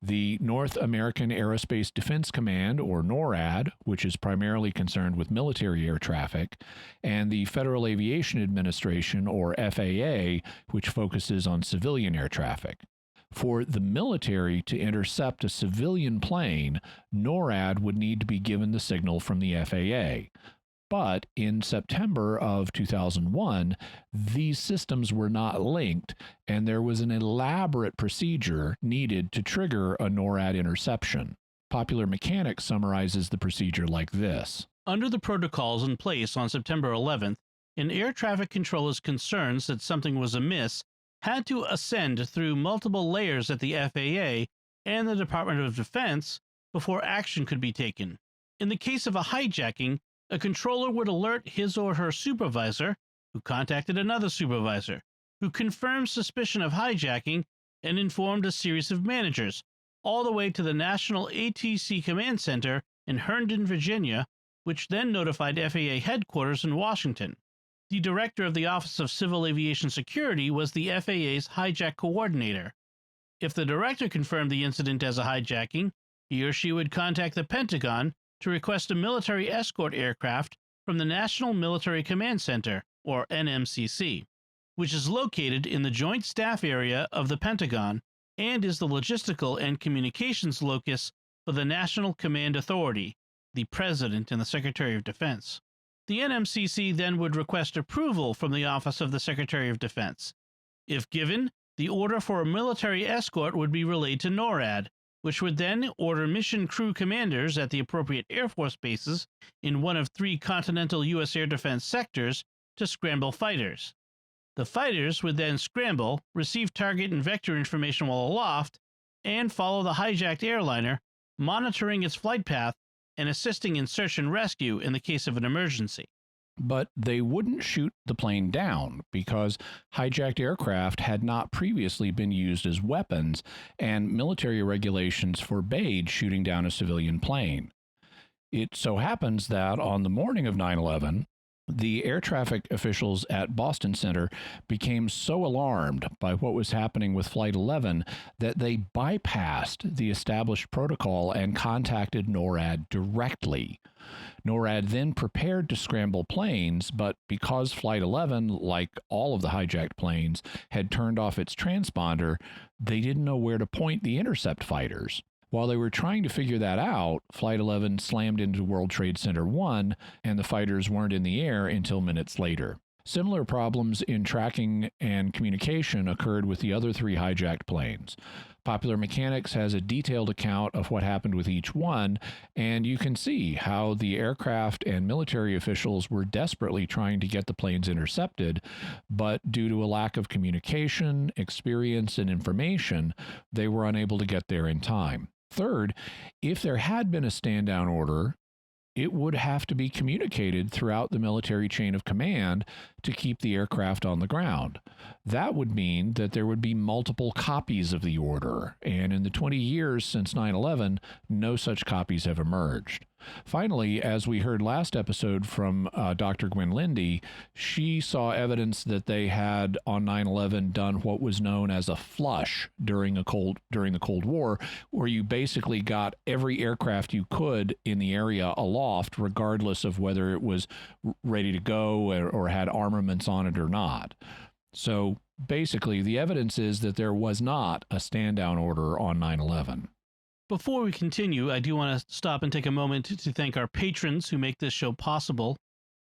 The North American Aerospace Defense Command, or NORAD, which is primarily concerned with military air traffic, and the Federal Aviation Administration, or FAA, which focuses on civilian air traffic. For the military to intercept a civilian plane, NORAD would need to be given the signal from the FAA. But in September of 2001, these systems were not linked, and there was an elaborate procedure needed to trigger a NORAD interception. Popular Mechanics summarizes the procedure like this. Under the protocols in place on September 11th, an air traffic controller's concerns that something was amiss had to ascend through multiple layers at the FAA and the Department of Defense before action could be taken. In the case of a hijacking, a controller would alert his or her supervisor, who contacted another supervisor, who confirmed suspicion of hijacking and informed a series of managers, all the way to the National ATC Command Center in Herndon, Virginia, which then notified FAA headquarters in Washington. The director of the Office of Civil Aviation Security was the FAA's hijack coordinator. If the director confirmed the incident as a hijacking, he or she would contact the Pentagon to request a military escort aircraft from the National Military Command Center, or NMCC, which is located in the Joint Staff Area of the Pentagon and is the logistical and communications locus for the National Command Authority, the President and the Secretary of Defense. The NMCC then would request approval from the Office of the Secretary of Defense. If given, the order for a military escort would be relayed to NORAD, which would then order mission crew commanders at the appropriate Air Force bases in one of 3 continental U.S. air defense sectors to scramble fighters. The fighters would then scramble, receive target and vector information while aloft, and follow the hijacked airliner, monitoring its flight path and assisting in search and rescue in the case of an emergency. But they wouldn't shoot the plane down because hijacked aircraft had not previously been used as weapons, and military regulations forbade shooting down a civilian plane. It so happens that on the morning of 9/11, The air traffic officials at Boston Center became so alarmed by what was happening with Flight 11 that they bypassed the established protocol and contacted NORAD directly. NORAD then prepared to scramble planes, but because Flight 11, like all of the hijacked planes, had turned off its transponder, they didn't know where to point the intercept fighters. While they were trying to figure that out, Flight 11 slammed into World Trade Center 1, and the fighters weren't in the air until minutes later. Similar problems in tracking and communication occurred with the other 3 hijacked planes. Popular Mechanics has a detailed account of what happened with each one, and you can see how the aircraft and military officials were desperately trying to get the planes intercepted, but due to a lack of communication, experience, and information, they were unable to get there in time. Third, if there had been a stand-down order, it would have to be communicated throughout the military chain of command to keep the aircraft on the ground. That would mean that there would be multiple copies of the order, and in the 20 years since 9/11, no such copies have emerged. Finally, as we heard last episode from Dr. Gwen Lindy, she saw evidence that they had on 9/11 done what was known as a flush during the Cold War, where you basically got every aircraft you could in the area aloft, regardless of whether it was ready to go or had armaments on it or not. So basically, the evidence is that there was not a stand-down order on 9/11. Before we continue, I do want to stop and take a moment to thank our patrons who make this show possible,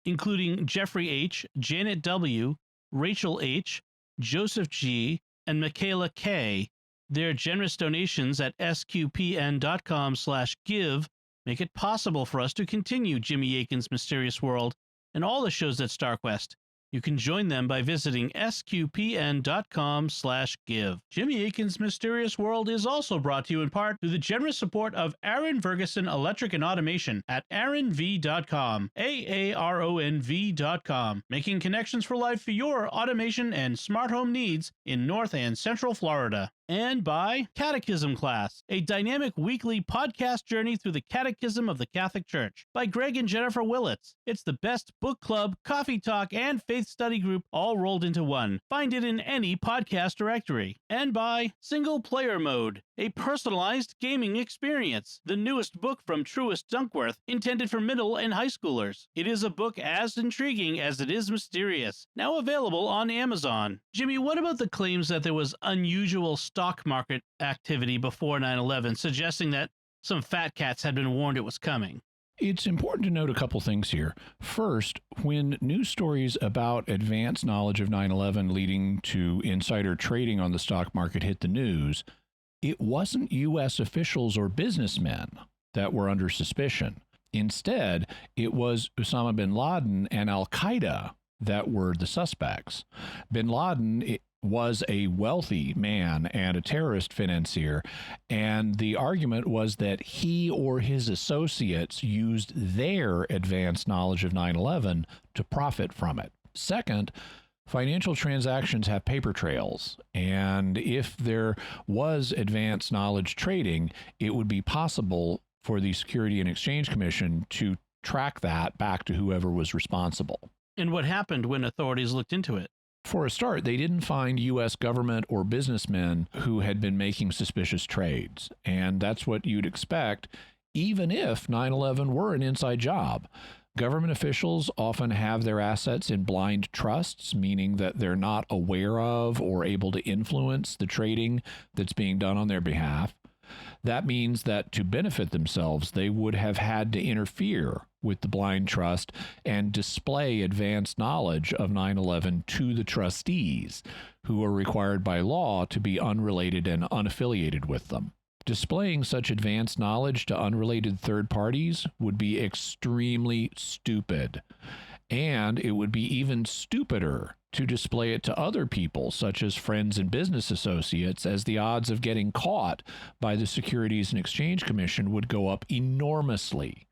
including Jeffrey H., Janet W., Rachel H., Joseph G., and Michaela K. Their generous donations at sqpn.com/give make it possible for us to continue Jimmy Akin's Mysterious World and all the shows at StarQuest. You can join them by visiting sqpn.com/give. Jimmy Akin's Mysterious World is also brought to you in part through the generous support of Aaron Ferguson Electric and Automation at aaronv.com, AARONV.com, making connections for life for your automation and smart home needs in North and Central Florida. And by Catechism Class, a dynamic weekly podcast journey through the Catechism of the Catholic Church by Greg and Jennifer Willits. It's the best book club, coffee talk, and faith study group all rolled into one. Find it in any podcast directory. And by Single Player Mode, a personalized gaming experience, the newest book from Truist Dunkworth, intended for middle and high schoolers. It is a book as intriguing as it is mysterious. Now available on Amazon. Jimmy, what about the claims that there was unusual stock market activity before 9/11, suggesting that some fat cats had been warned it was coming? It's important to note a couple things here. First, when news stories about advanced knowledge of 9/11 leading to insider trading on the stock market hit the news, it wasn't U.S. officials or businessmen that were under suspicion. Instead, it was Osama bin Laden and Al-Qaeda that were the suspects. Bin Laden was a wealthy man and a terrorist financier, and the argument was that he or his associates used their advanced knowledge of 9/11 to profit from it. Second, financial transactions have paper trails, and if there was advanced knowledge trading, it would be possible for the Security and Exchange Commission to track that back to whoever was responsible. And what happened when authorities looked into it? For a start, they didn't find U.S. government or businessmen who had been making suspicious trades, and that's what you'd expect, even if 9/11 were an inside job. Government officials often have their assets in blind trusts, meaning that they're not aware of or able to influence the trading that's being done on their behalf. That means that to benefit themselves, they would have had to interfere with the blind trust and display advanced knowledge of 9/11 to the trustees, who are required by law to be unrelated and unaffiliated with them. Displaying such advanced knowledge to unrelated third parties would be extremely stupid, and it would be even stupider to display it to other people, such as friends and business associates, as the odds of getting caught by the Securities and Exchange Commission would go up enormously.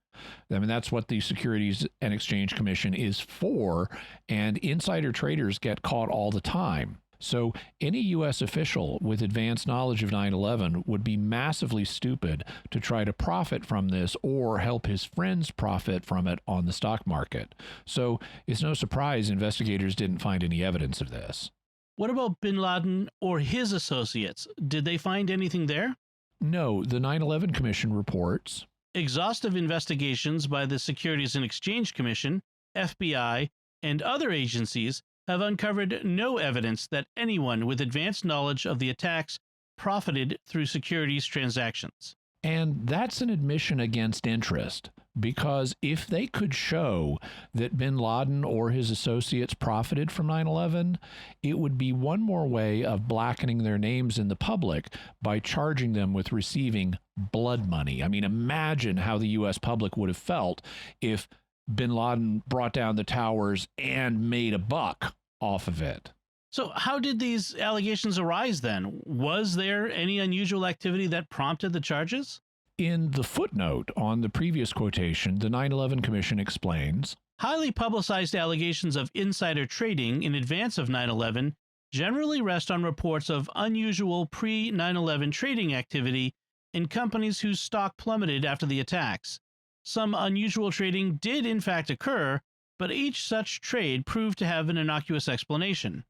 I mean, that's what the Securities and Exchange Commission is for, and insider traders get caught all the time. So any U.S. official with advanced knowledge of 9/11 would be massively stupid to try to profit from this or help his friends profit from it on the stock market. So it's no surprise investigators didn't find any evidence of this. What about bin Laden or his associates? Did they find anything there? No, the 9/11 Commission reports Exhaustive investigations by the Securities and Exchange Commission, FBI, and other agencies have uncovered no evidence that anyone with advanced knowledge of the attacks profited through securities transactions. And that's an admission against interest, because if they could show that bin Laden or his associates profited from 9/11, it would be one more way of blackening their names in the public by charging them with receiving blood money. I mean, imagine how the U.S. public would have felt if bin Laden brought down the towers and made a buck off of it. So how did these allegations arise then? Was there any unusual activity that prompted the charges? In the footnote on the previous quotation, the 9/11 Commission explains, Highly publicized allegations of insider trading in advance of 9/11 generally rest on reports of unusual pre-9/11 trading activity in companies whose stock plummeted after the attacks. Some unusual trading did in fact occur, but each such trade proved to have an innocuous explanation.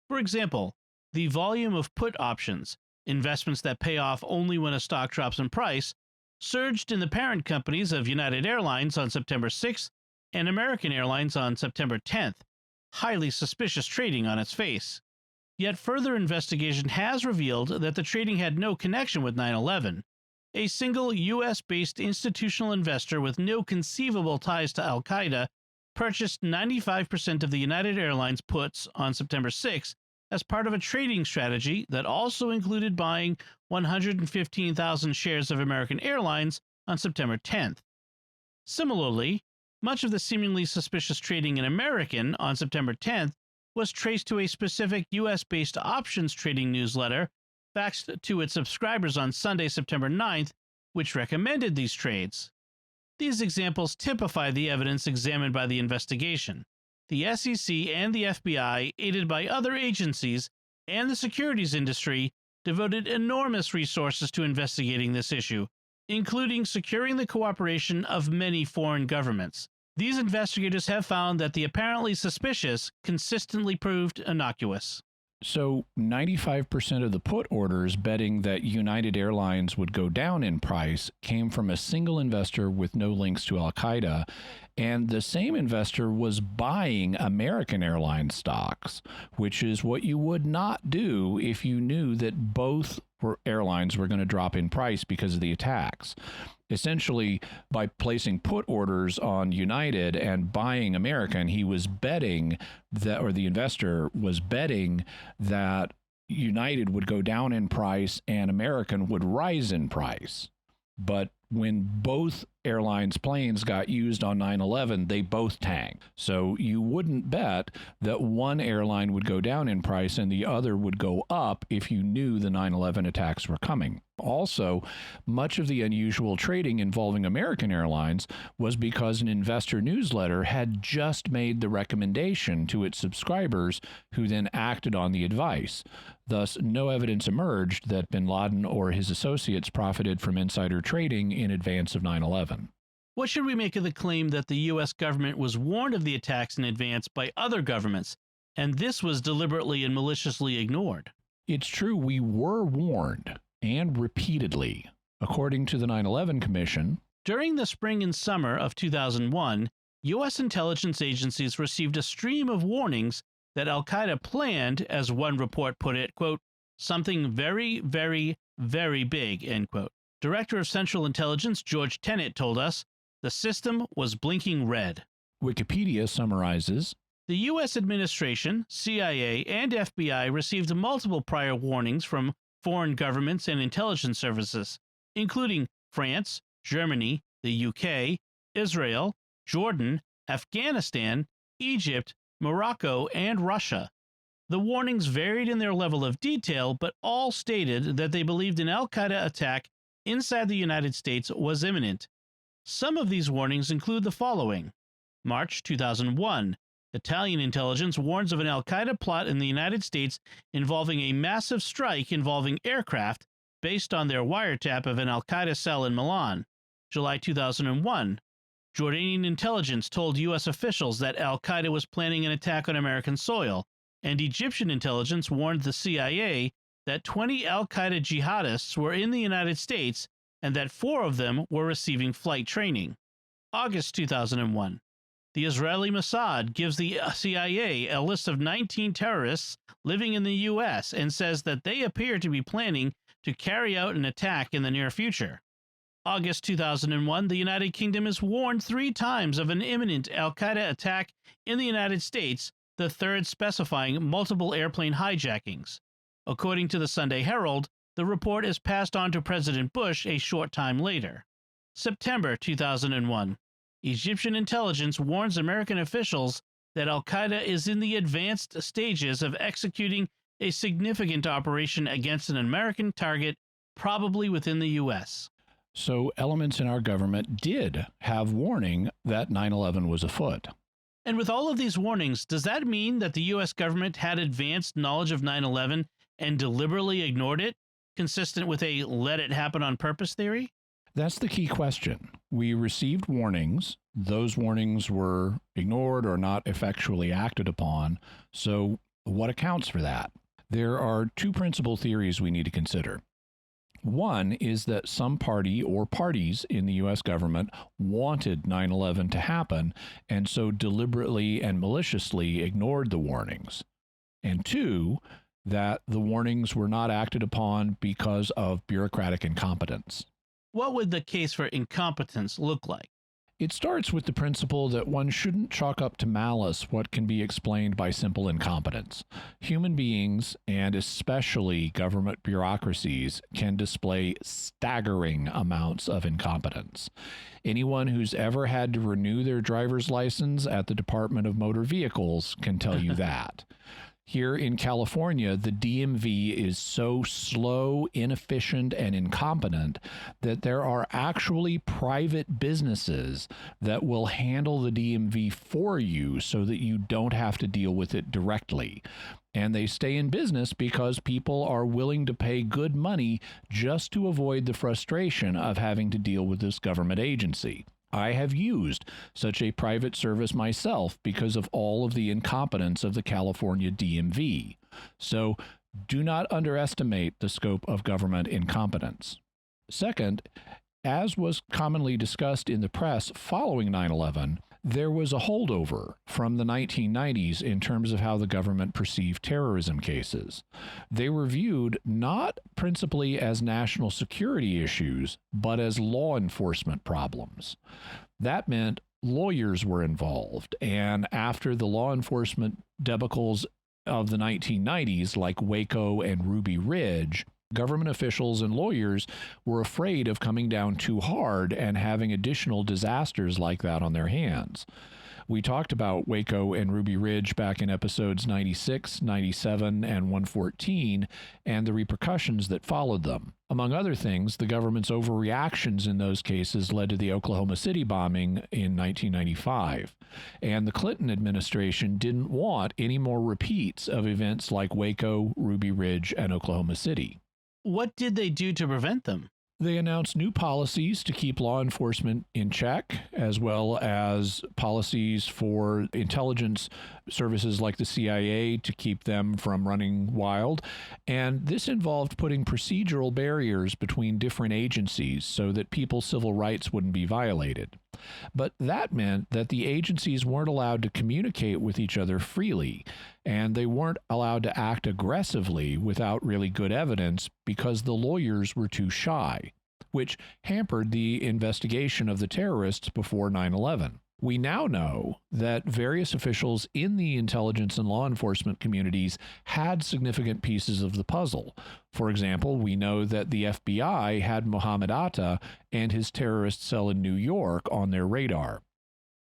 For example, the volume of put options, investments that pay off only when a stock drops in price, surged in the parent companies of United Airlines on September 6th and American Airlines on September 10th. Highly suspicious trading on its face. Yet further investigation has revealed that the trading had no connection with 9/11. A single U.S.-based institutional investor with no conceivable ties to Al-Qaeda purchased 95% of the United Airlines puts on September 6th as part of a trading strategy that also included buying 115,000 shares of American Airlines on September 10th. Similarly, much of the seemingly suspicious trading in American on September 10th was traced to a specific U.S.-based options trading newsletter faxed to its subscribers on Sunday, September 9th, which recommended these trades. These examples typify the evidence examined by the investigation. The SEC and the FBI, aided by other agencies and the securities industry, devoted enormous resources to investigating this issue, including securing the cooperation of many foreign governments. These investigators have found that the apparently suspicious consistently proved innocuous. So 95% of the put orders betting that United Airlines would go down in price came from a single investor with no links to Al-Qaeda, and the same investor was buying American Airlines stocks, which is what you would not do if you knew that both airlines were going to drop in price because of the attacks. Essentially, by placing put orders on United and buying American, he was betting that, or the investor was betting that United would go down in price and American would rise in price. But when both airlines' planes got used on 9/11, they both tanked. So you wouldn't bet that one airline would go down in price and the other would go up if you knew the 9/11 attacks were coming. Also, much of the unusual trading involving American Airlines was because an investor newsletter had just made the recommendation to its subscribers, who then acted on the advice. Thus, no evidence emerged that bin Laden or his associates profited from insider trading in advance of 9/11. What should we make of the claim that the U.S. government was warned of the attacks in advance by other governments, and this was deliberately and maliciously ignored? It's true, we were warned, and repeatedly. According to the 9/11 Commission, during the spring and summer of 2001, U.S. intelligence agencies received a stream of warnings that Al-Qaeda planned, as one report put it, quote, something very, very, very big, end quote. Director of Central Intelligence George Tenet told us the system was blinking red. Wikipedia summarizes, the U.S. administration, CIA, and FBI received multiple prior warnings from foreign governments and intelligence services, including France, Germany, the UK, Israel, Jordan, Afghanistan, Egypt, Morocco, and Russia. The warnings varied in their level of detail, but all stated that they believed an Al-Qaeda attack inside the United States was imminent. Some of these warnings include the following. March 2001, Italian intelligence warns of an al-Qaeda plot in the United States involving a massive strike involving aircraft based on their wiretap of an al-Qaeda cell in Milan. July 2001, Jordanian intelligence told U.S. officials that al-Qaeda was planning an attack on American soil, and Egyptian intelligence warned the CIA that 20 al-Qaeda jihadists were in the United States and that 4 of them were receiving flight training. August 2001. The Israeli Mossad gives the CIA a list of 19 terrorists living in the U.S. and says that they appear to be planning to carry out an attack in the near future. August 2001, the United Kingdom is warned 3 times of an imminent al-Qaeda attack in the United States, the third specifying multiple airplane hijackings. According to the Sunday Herald, the report is passed on to President Bush a short time later. September 2001. Egyptian intelligence warns American officials that al-Qaeda is in the advanced stages of executing a significant operation against an American target, probably within the U.S. So elements in our government did have warning that 9/11 was afoot. And with all of these warnings, does that mean that the U.S. government had advanced knowledge of 9/11 and deliberately ignored it, consistent with a let it happen on purpose theory? That's the key question. We received warnings. Those warnings were ignored or not effectually acted upon. So what accounts for that? There are 2 principal theories we need to consider. One is that some party or parties in the U.S. government wanted 9/11 to happen and so deliberately and maliciously ignored the warnings. And 2, that the warnings were not acted upon because of bureaucratic incompetence. What would the case for incompetence look like? It starts with the principle that one shouldn't chalk up to malice what can be explained by simple incompetence. Human beings, and especially government bureaucracies, can display staggering amounts of incompetence. Anyone who's ever had to renew their driver's license at the Department of Motor Vehicles can tell you that. Here in California, the DMV is so slow, inefficient, and incompetent that there are actually private businesses that will handle the DMV for you so that you don't have to deal with it directly. And they stay in business because people are willing to pay good money just to avoid the frustration of having to deal with this government agency. I have used such a private service myself because of all of the incompetence of the California DMV. So do not underestimate the scope of government incompetence. Second, as was commonly discussed in the press following 9/11, there was a holdover from the 1990s in terms of how the government perceived terrorism cases. They were viewed not principally as national security issues, but as law enforcement problems. That meant lawyers were involved, and after the law enforcement debacles of the 1990s, like Waco and Ruby Ridge, government officials and lawyers were afraid of coming down too hard and having additional disasters like that on their hands. We talked about Waco and Ruby Ridge back in episodes 96, 97, and 114, and the repercussions that followed them. Among other things, the government's overreactions in those cases led to the Oklahoma City bombing in 1995. And the Clinton administration didn't want any more repeats of events like Waco, Ruby Ridge, and Oklahoma City. What did they do to prevent them? They announced new policies to keep law enforcement in check, as well as policies for intelligence services like the CIA to keep them from running wild. And this involved putting procedural barriers between different agencies so that people's civil rights wouldn't be violated. But that meant that the agencies weren't allowed to communicate with each other freely, and they weren't allowed to act aggressively without really good evidence because the lawyers were too shy, which hampered the investigation of the terrorists before 9/11. We now know that various officials in the intelligence and law enforcement communities had significant pieces of the puzzle. For example, we know that the FBI had Mohammed Atta and his terrorist cell in New York on their radar.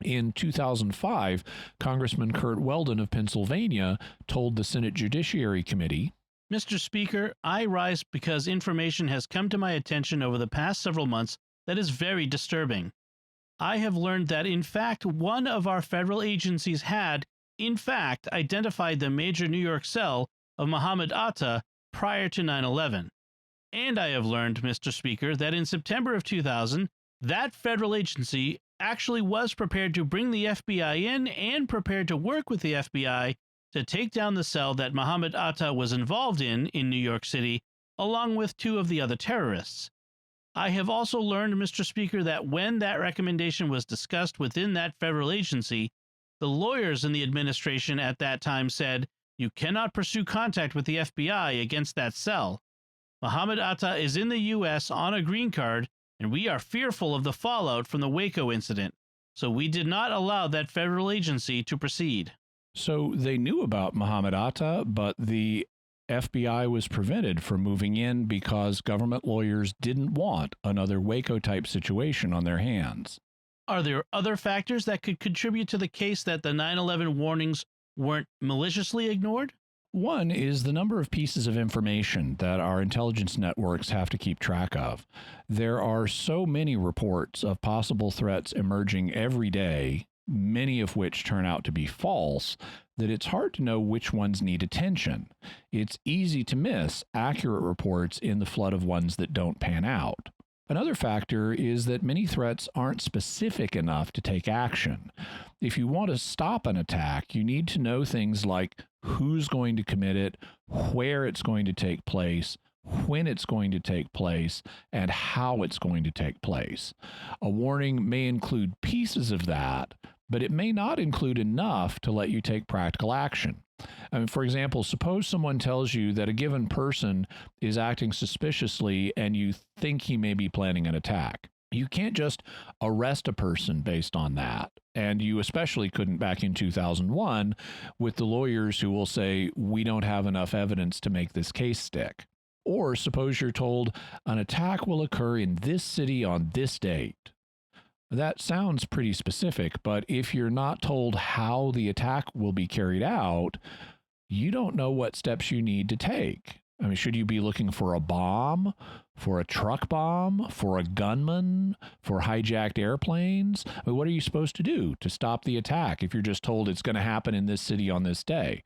In 2005, Congressman Kurt Weldon of Pennsylvania told the Senate Judiciary Committee, Mr. Speaker, I rise because information has come to my attention over the past several months that is very disturbing. I have learned that, in fact, one of our federal agencies had, in fact, identified the major New York cell of Mohammed Atta prior to 9/11. And I have learned, Mr. Speaker, that in September of 2000, that federal agency actually was prepared to bring the FBI in and prepared to work with the FBI to take down the cell that Mohammed Atta was involved in New York City, along with 2 of the other terrorists. I have also learned, Mr. Speaker, that when that recommendation was discussed within that federal agency, the lawyers in the administration at that time said, "You cannot pursue contact with the FBI against that cell. Mohammed Atta is in the U.S. on a green card, and we are fearful of the fallout from the Waco incident, so we did not allow that federal agency to proceed." So they knew about Mohammed Atta, but the FBI was prevented from moving in because government lawyers didn't want another Waco-type situation on their hands. Are there other factors that could contribute to the case that the 9/11 warnings weren't maliciously ignored? One is the number of pieces of information that our intelligence networks have to keep track of. There are so many reports of possible threats emerging every day, many of which turn out to be false, that it's hard to know which ones need attention. It's easy to miss accurate reports in the flood of ones that don't pan out. Another factor is that many threats aren't specific enough to take action. If you want to stop an attack, you need to know things like who's going to commit it, where it's going to take place, when it's going to take place, and how it's going to take place. A warning may include pieces of that, but it may not include enough to let you take practical action. I mean, for example, suppose someone tells you that a given person is acting suspiciously and you think he may be planning an attack. You can't just arrest a person based on that. And you especially couldn't back in 2001 with the lawyers who will say, we don't have enough evidence to make this case stick. Or suppose you're told an attack will occur in this city on this date. That sounds pretty specific, but if you're not told how the attack will be carried out, you don't know what steps you need to take. I mean, should you be looking for a bomb, for a truck bomb, for a gunman, for hijacked airplanes? I mean, what are you supposed to do to stop the attack if you're just told it's going to happen in this city on this day?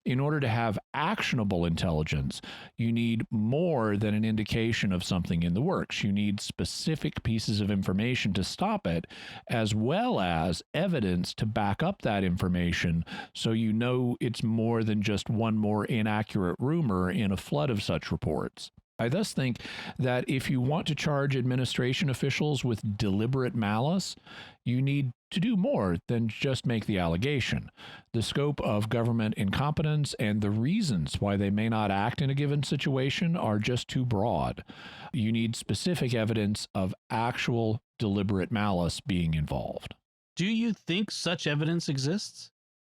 In order to have actionable intelligence, you need more than an indication of something in the works. You need specific pieces of information to stop it, as well as evidence to back up that information so you know it's more than just one more inaccurate rumor in a flood of such reports. I thus think that if you want to charge administration officials with deliberate malice, you need to do more than just make the allegation. The scope of government incompetence and the reasons why they may not act in a given situation are just too broad. You need specific evidence of actual deliberate malice being involved. Do you think such evidence exists?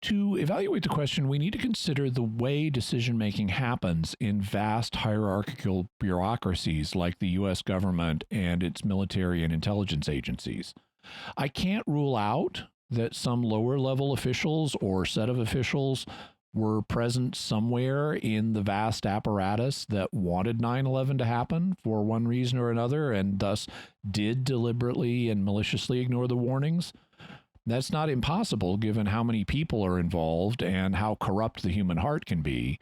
To evaluate the question, we need to consider the way decision-making happens in vast hierarchical bureaucracies like the U.S. government and its military and intelligence agencies. I can't rule out that some lower-level officials or set of officials were present somewhere in the vast apparatus that wanted 9/11 to happen for one reason or another and thus did deliberately and maliciously ignore the warnings. That's not impossible given how many people are involved and how corrupt the human heart can be,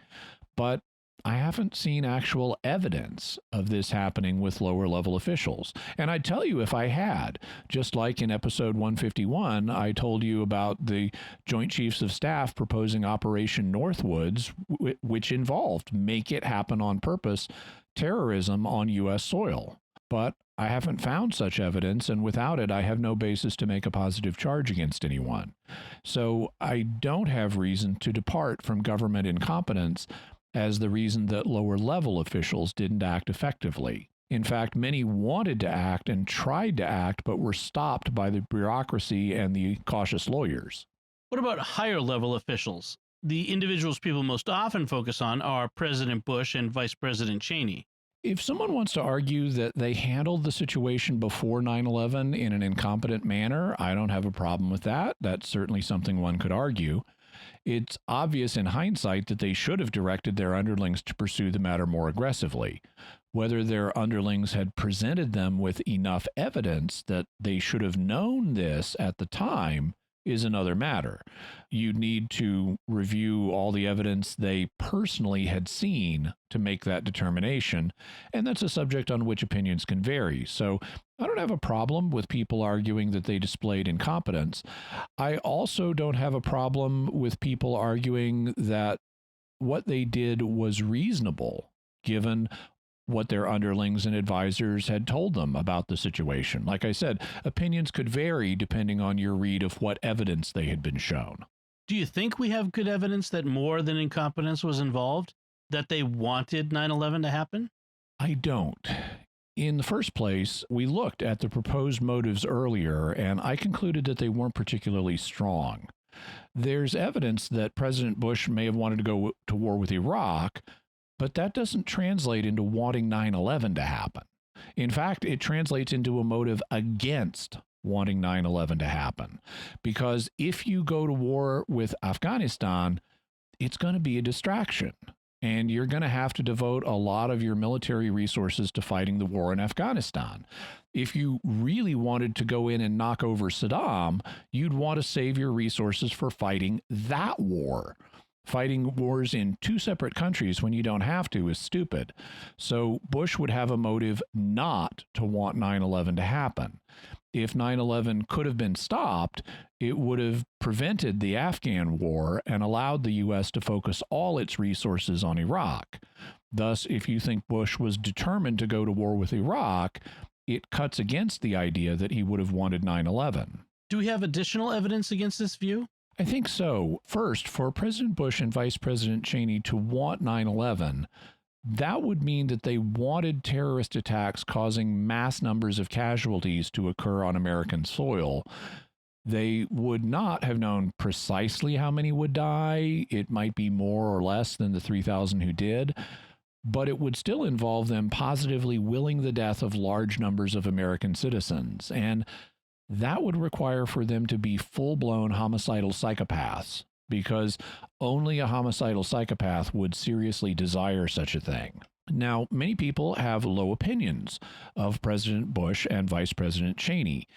but I haven't seen actual evidence of this happening with lower-level officials. And I'd tell you if I had, just like in episode 151, I told you about the Joint Chiefs of Staff proposing Operation Northwoods, which involved make it happen on purpose terrorism on U.S. soil. But I haven't found such evidence, and without it, I have no basis to make a positive charge against anyone. So I don't have reason to depart from government incompetence as the reason that lower-level officials didn't act effectively. In fact, many wanted to act and tried to act, but were stopped by the bureaucracy and the cautious lawyers. What about higher-level officials? The individuals people most often focus on are President Bush and Vice President Cheney. If someone wants to argue that they handled the situation before 9/11 in an incompetent manner, I don't have a problem with that. That's certainly something one could argue. It's obvious in hindsight that they should have directed their underlings to pursue the matter more aggressively. Whether their underlings had presented them with enough evidence that they should have known this at the time is another matter. You'd need to review all the evidence they personally had seen to make that determination, and that's a subject on which opinions can vary. So I don't have a problem with people arguing that they displayed incompetence. I also don't have a problem with people arguing that what they did was reasonable, given what their underlings and advisors had told them about the situation. Like I said, opinions could vary depending on your read of what evidence they had been shown. Do you think we have good evidence that more than incompetence was involved, that they wanted 9/11 to happen? I don't. In the first place, we looked at the proposed motives earlier, and I concluded that they weren't particularly strong. There's evidence that President Bush may have wanted to go to war with Iraq, but that doesn't translate into wanting 9/11 to happen. In fact, it translates into a motive against wanting 9/11 to happen. Because if you go to war with Afghanistan, it's going to be a distraction. And you're going to have to devote a lot of your military resources to fighting the war in Afghanistan. If you really wanted to go in and knock over Saddam, you'd want to save your resources for fighting that war. Fighting wars in two separate countries when you don't have to is stupid. So Bush would have a motive not to want 9/11 to happen. If 9/11 could have been stopped, it would have prevented the Afghan war and allowed the U.S. to focus all its resources on Iraq. Thus, if you think Bush was determined to go to war with Iraq, it cuts against the idea that he would have wanted 9/11. Do we have additional evidence against this view? I think so. First, for President Bush and Vice President Cheney to want 9/11, that would mean that they wanted terrorist attacks causing mass numbers of casualties to occur on American soil. They would not have known precisely how many would die. It might be more or less than the 3,000 who did, but it would still involve them positively willing the death of large numbers of American citizens. And that would require for them to be full-blown homicidal psychopaths, because only a homicidal psychopath would seriously desire such a thing. Now, many people have low opinions of President Bush and Vice President Cheney,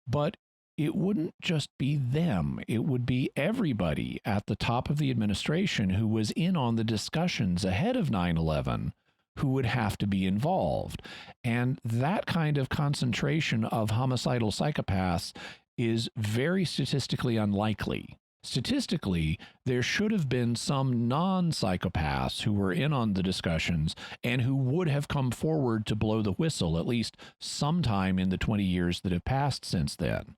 but it wouldn't just be them. It would be everybody at the top of the administration who was in on the discussions ahead of 9/11 who would have to be involved. And that kind of concentration of homicidal psychopaths is very statistically unlikely. Statistically, there should have been some non-psychopaths who were in on the discussions and who would have come forward to blow the whistle at least sometime in the 20 years that have passed since then.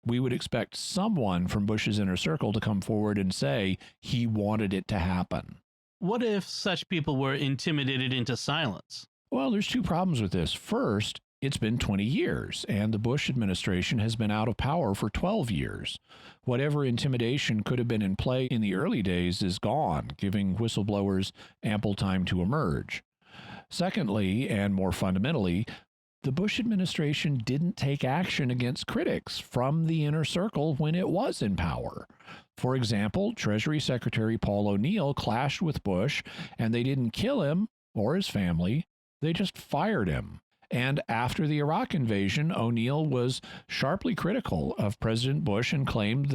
We would expect someone from Bush's inner circle to come forward and say he wanted it to happen. What if such people were intimidated into silence? Well, there's two problems with this. First, it's been 20 years, and the Bush administration has been out of power for 12 years. Whatever intimidation could have been in play in the early days is gone, giving whistleblowers ample time to emerge. Secondly, and more fundamentally, the Bush administration didn't take action against critics from the inner circle when it was in power. For example, Treasury Secretary Paul O'Neill clashed with Bush, and they didn't kill him or his family. They just fired him. And after the Iraq invasion, O'Neill was sharply critical of President Bush and claimed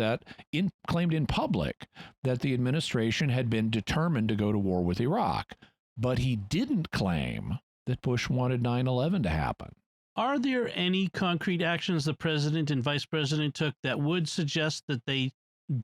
in public that the administration had been determined to go to war with Iraq. But he didn't claim that Bush wanted 9/11 to happen. Are there any concrete actions the president and vice president took that would suggest that they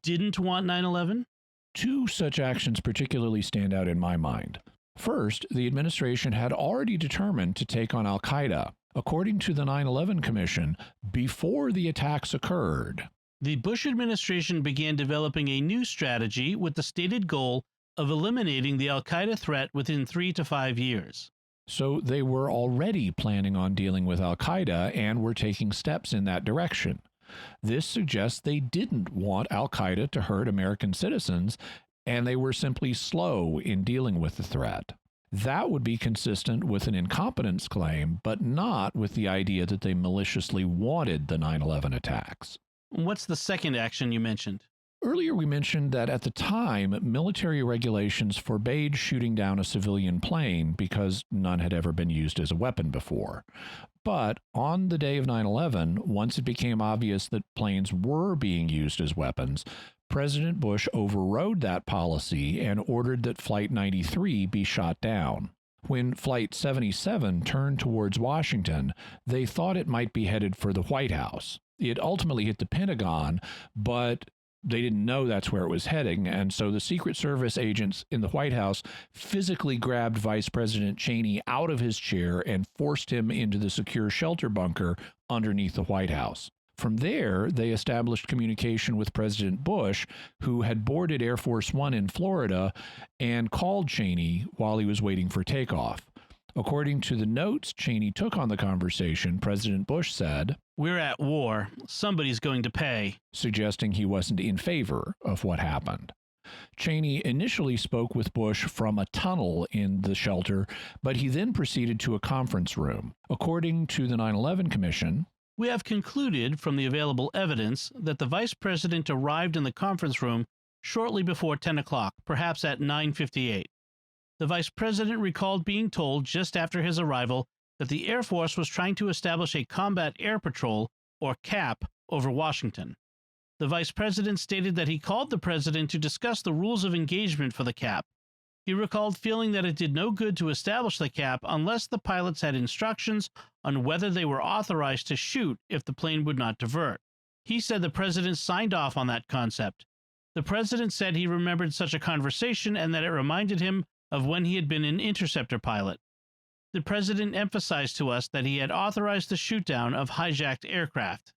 didn't want 9/11? Two such actions particularly stand out in my mind. First, the administration had already determined to take on Al-Qaeda, according to the 9/11 Commission, before the attacks occurred. The Bush administration began developing a new strategy with the stated goal of eliminating the Al-Qaeda threat within 3 to 5 years. So they were already planning on dealing with Al-Qaeda and were taking steps in that direction. This suggests they didn't want Al-Qaeda to hurt American citizens, and they were simply slow in dealing with the threat. That would be consistent with an incompetence claim, but not with the idea that they maliciously wanted the 9/11 attacks. What's the second action you mentioned? Earlier, we mentioned that at the time, military regulations forbade shooting down a civilian plane because none had ever been used as a weapon before. But on the day of 9/11, once it became obvious that planes were being used as weapons, President Bush overrode that policy and ordered that Flight 93 be shot down. When Flight 77 turned towards Washington, they thought it might be headed for the White House. It ultimately hit the Pentagon, but they didn't know that's where it was heading, and so the Secret Service agents in the White House physically grabbed Vice President Cheney out of his chair and forced him into the secure shelter bunker underneath the White House. From there, they established communication with President Bush, who had boarded Air Force One in Florida, and called Cheney while he was waiting for takeoff. According to the notes Cheney took on the conversation, President Bush said, "We're at war. Somebody's going to pay," suggesting he wasn't in favor of what happened. Cheney initially spoke with Bush from a tunnel in the shelter, but he then proceeded to a conference room. According to the 9/11 Commission, "We have concluded from the available evidence that the vice president arrived in the conference room shortly before 10 o'clock, perhaps at 9:58. The vice president recalled being told just after his arrival that the Air Force was trying to establish a combat air patrol, or CAP, over Washington. The vice president stated that he called the president to discuss the rules of engagement for the CAP. He recalled feeling that it did no good to establish the CAP unless the pilots had instructions on whether they were authorized to shoot if the plane would not divert. He said the president signed off on that concept. The president said he remembered such a conversation and that it reminded him of when he had been an interceptor pilot. The president emphasized to us that he had authorized the shootdown of hijacked aircraft.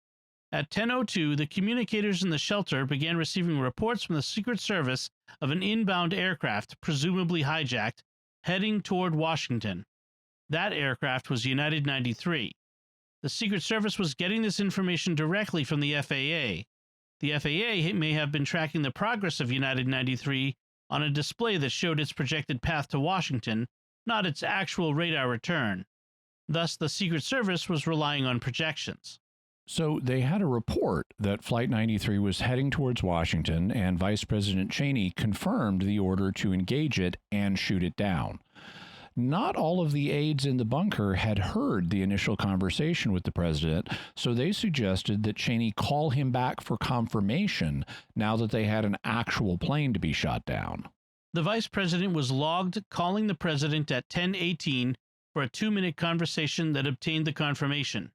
At 10:02, the communicators in the shelter began receiving reports from the Secret Service of an inbound aircraft, presumably hijacked, heading toward Washington. That aircraft was United 93. The Secret Service was getting this information directly from the FAA. The FAA may have been tracking the progress of United 93 on a display that showed its projected path to Washington, not its actual radar return. Thus, the Secret Service was relying on projections. So they had a report that Flight 93 was heading towards Washington, and Vice President Cheney confirmed the order to engage it and shoot it down. Not all of the aides in the bunker had heard the initial conversation with the president, so they suggested that Cheney call him back for confirmation now that they had an actual plane to be shot down. The vice president was logged calling the president at 10:18 for a 2-minute conversation that obtained the confirmation.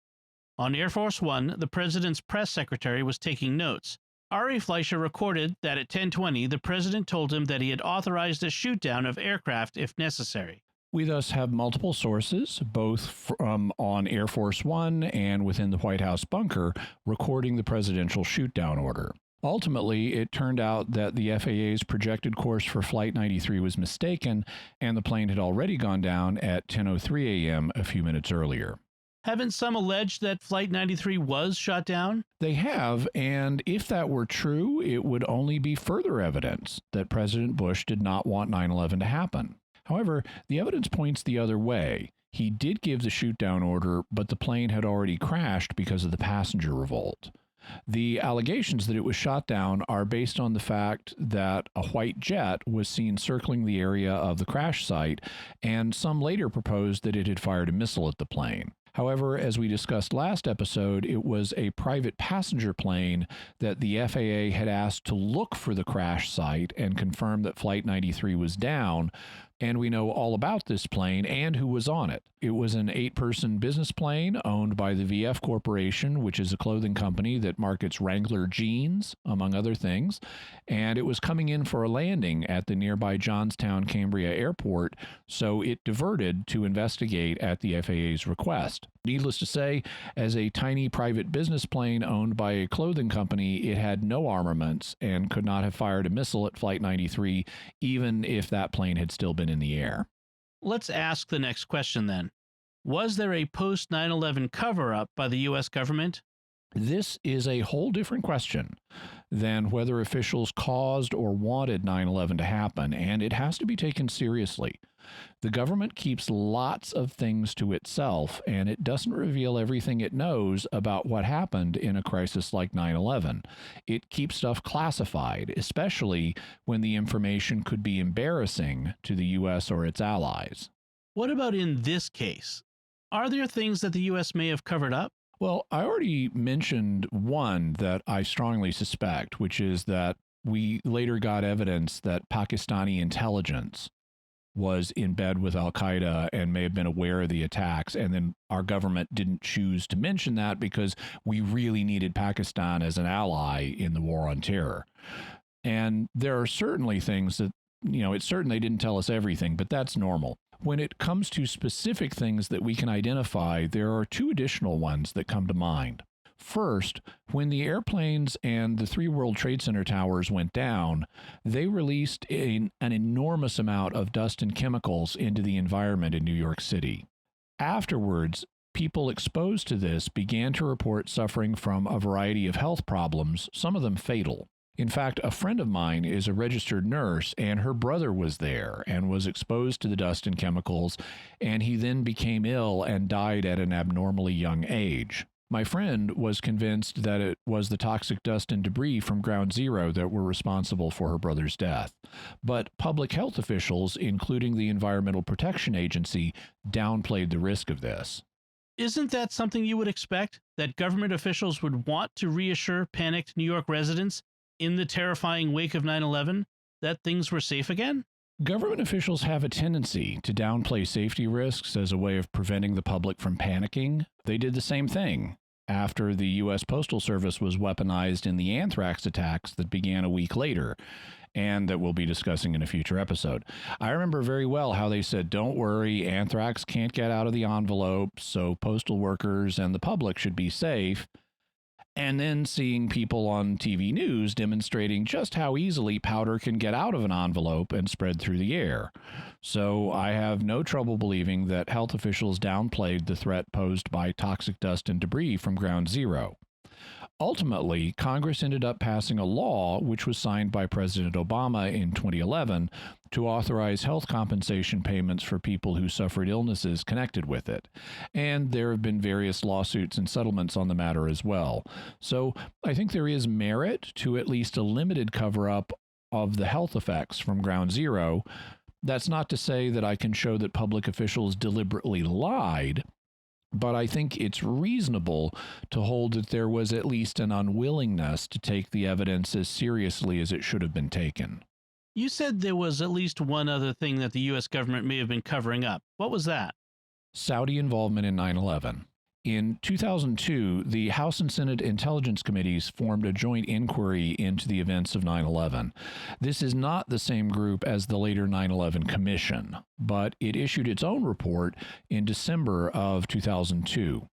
On Air Force One, the president's press secretary was taking notes. Ari Fleischer recorded that at 10:20, the president told him that he had authorized a shootdown of aircraft if necessary. We thus have multiple sources, both from on Air Force One and within the White House bunker, recording the presidential shootdown order. Ultimately, it turned out that the FAA's projected course for Flight 93 was mistaken, and the plane had already gone down at 10:03 a.m. a few minutes earlier. Haven't some alleged that Flight 93 was shot down? They have, and if that were true, it would only be further evidence that President Bush did not want 9/11 to happen. However, the evidence points the other way. He did give the shootdown order, but the plane had already crashed because of the passenger revolt. The allegations that it was shot down are based on the fact that a white jet was seen circling the area of the crash site, and some later proposed that it had fired a missile at the plane. However, as we discussed last episode, it was a private passenger plane that the FAA had asked to look for the crash site and confirm that Flight 93 was down, and we know all about this plane and who was on it. It was an 8-person business plane owned by the VF Corporation, which is a clothing company that markets Wrangler jeans, among other things, and it was coming in for a landing at the nearby Johnstown Cambria Airport, so it diverted to investigate at the FAA's request. Needless to say, as a tiny private business plane owned by a clothing company, it had no armaments and could not have fired a missile at Flight 93, even if that plane had still been in the air. Let's ask the next question then. Was there a post-9/11 cover-up by the U.S. government? This is a whole different question than whether officials caused or wanted 9/11 to happen, and it has to be taken seriously. The government keeps lots of things to itself, and it doesn't reveal everything it knows about what happened in a crisis like 9/11. It keeps stuff classified, especially when the information could be embarrassing to the U.S. or its allies. What about in this case? Are there things that the U.S. may have covered up? Well, I already mentioned one that I strongly suspect, which is that we later got evidence that Pakistani intelligence was in bed with Al-Qaeda and may have been aware of the attacks. And then our government didn't choose to mention that because we really needed Pakistan as an ally in the war on terror. And there are certainly things that, it's certain they didn't tell us everything, but that's normal. When it comes to specific things that we can identify, there are two additional ones that come to mind. First, when the airplanes and the 3 World Trade Center towers went down, they released an enormous amount of dust and chemicals into the environment in New York City. Afterwards, people exposed to this began to report suffering from a variety of health problems, some of them fatal. In fact, a friend of mine is a registered nurse, and her brother was there and was exposed to the dust and chemicals, and he then became ill and died at an abnormally young age. My friend was convinced that it was the toxic dust and debris from Ground Zero that were responsible for her brother's death. But public health officials, including the Environmental Protection Agency, downplayed the risk of this. Isn't that something you would expect? That government officials would want to reassure panicked New York residents in the terrifying wake of 9/11 that things were safe again? Government officials have a tendency to downplay safety risks as a way of preventing the public from panicking. They did the same thing after the U.S. Postal Service was weaponized in the anthrax attacks that began a week later, and that we'll be discussing in a future episode. I remember very well how they said, don't worry, anthrax can't get out of the envelope, so postal workers and the public should be safe. And then seeing people on TV news demonstrating just how easily powder can get out of an envelope and spread through the air. So I have no trouble believing that health officials downplayed the threat posed by toxic dust and debris from Ground Zero. Ultimately, Congress ended up passing a law, which was signed by President Obama in 2011, to authorize health compensation payments for people who suffered illnesses connected with it. And there have been various lawsuits and settlements on the matter as well. So I think there is merit to at least a limited cover-up of the health effects from Ground Zero. That's not to say that I can show that public officials deliberately lied, but I think it's reasonable to hold that there was at least an unwillingness to take the evidence as seriously as it should have been taken. You said there was at least one other thing that the U.S. government may have been covering up. What was that? Saudi involvement in 9/11. In 2002, the House and Senate Intelligence Committees formed a joint inquiry into the events of 9/11. This is not the same group as the later 9/11 Commission, but it issued its own report in December of 2002.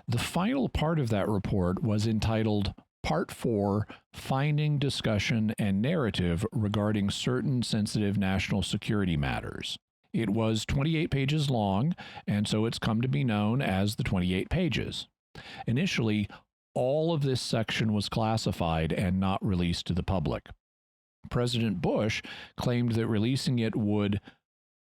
The final part of that report was entitled Part 4, Finding, Discussion, and Narrative Regarding Certain Sensitive National Security Matters. It was 28 pages long, and so it's come to be known as the 28 pages. Initially, all of this section was classified and not released to the public. President Bush claimed that releasing it would,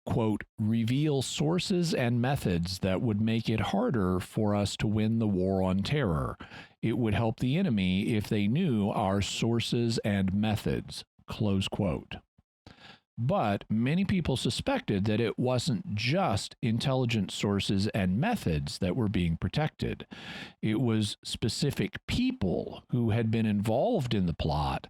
quote, reveal sources and methods that would make it harder for us to win the war on terror. It would help the enemy if they knew our sources and methods, close quote. But many people suspected that it wasn't just intelligence sources and methods that were being protected. It was specific people who had been involved in the plot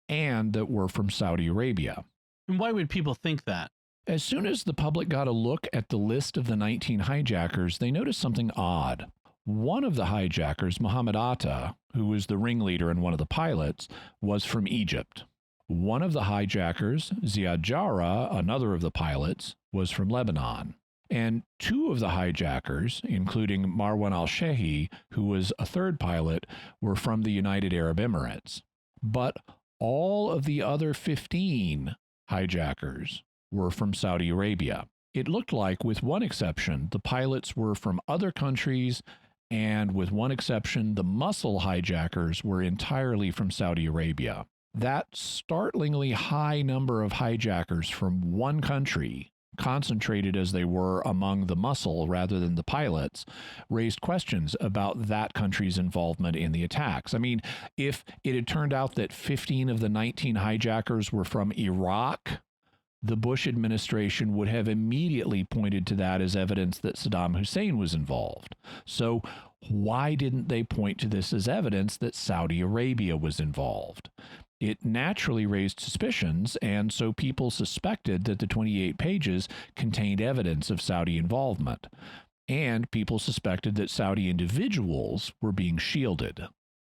and that were from Saudi Arabia. And why would people think that? As soon as the public got a look at the list of the 19 hijackers, they noticed something odd. One of the hijackers, Mohammed Atta, who was the ringleader and one of the pilots, was from Egypt. One of the hijackers, Ziad Jarrah, another of the pilots, was from Lebanon. And two of the hijackers, including Marwan al-Shehi, who was a third pilot, were from the United Arab Emirates. But all of the other 15 hijackers were from Saudi Arabia. It looked like, with one exception, the pilots were from other countries, and with one exception, the muscle hijackers were entirely from Saudi Arabia. That startlingly high number of hijackers from one country, concentrated as they were among the muscle rather than the pilots, raised questions about that country's involvement in the attacks. I mean, if it had turned out that 15 of the 19 hijackers were from Iraq, the Bush administration would have immediately pointed to that as evidence that Saddam Hussein was involved. So why didn't they point to this as evidence that Saudi Arabia was involved? It naturally raised suspicions, and so people suspected that the 28 pages contained evidence of Saudi involvement. And people suspected that Saudi individuals were being shielded.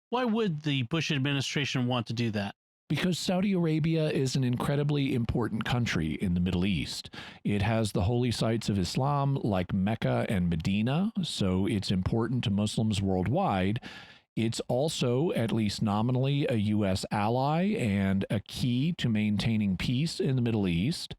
Why would the Bush administration want to do that? Because Saudi Arabia is an incredibly important country in the Middle East. It has the holy sites of Islam like Mecca and Medina, so it's important to Muslims worldwide. It's also, at least nominally, a U.S. ally and a key to maintaining peace in the Middle East.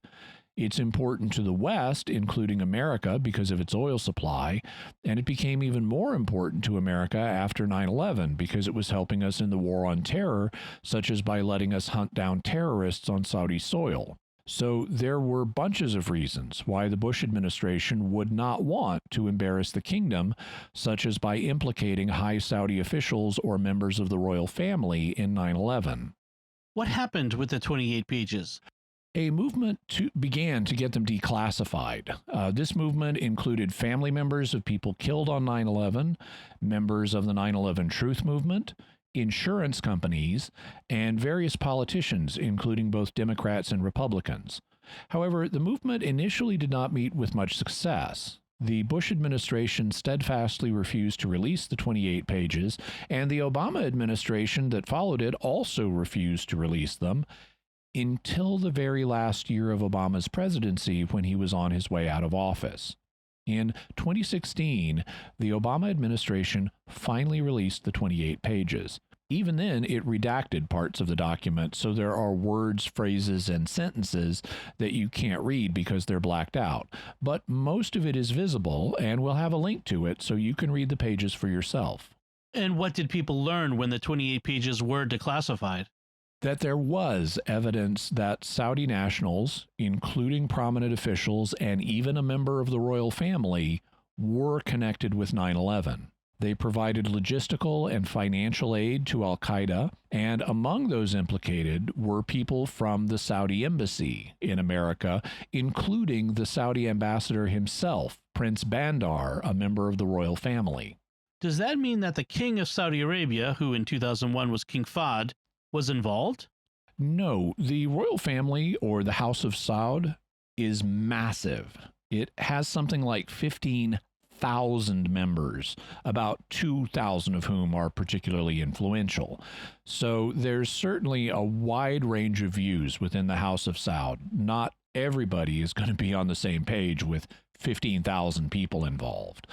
It's important to the West, including America, because of its oil supply, and it became even more important to America after 9/11 because it was helping us in the war on terror, such as by letting us hunt down terrorists on Saudi soil. So there were bunches of reasons why the Bush administration would not want to embarrass the kingdom, such as by implicating high Saudi officials or members of the royal family in 9/11. What happened with the 28 pages? A movement began to get them declassified. This movement included family members of people killed on 9/11, members of the 9/11 Truth Movement, insurance companies, and various politicians, including both Democrats and Republicans. However, the movement initially did not meet with much success. The Bush administration steadfastly refused to release the 28 pages, and the Obama administration that followed it also refused to release them, until the very last year of Obama's presidency when he was on his way out of office. In 2016, the Obama administration finally released the 28 pages. Even then, it redacted parts of the document, so there are words, phrases, and sentences that you can't read because they're blacked out. But most of it is visible, and we'll have a link to it so you can read the pages for yourself. And what did people learn when the 28 pages were declassified? That there was evidence that Saudi nationals, including prominent officials and even a member of the royal family, were connected with 9/11. They provided logistical and financial aid to Al-Qaeda, and among those implicated were people from the Saudi embassy in America, including the Saudi ambassador himself, Prince Bandar, a member of the royal family. Does that mean that the king of Saudi Arabia, who in 2001 was King Fahd, was involved? No, the royal family, or the House of Saud, is massive. It has something like 15,000 members, about 2,000 of whom are particularly influential. So there's certainly a wide range of views within the House of Saud. Not everybody is going to be on the same page with 15,000 people involved.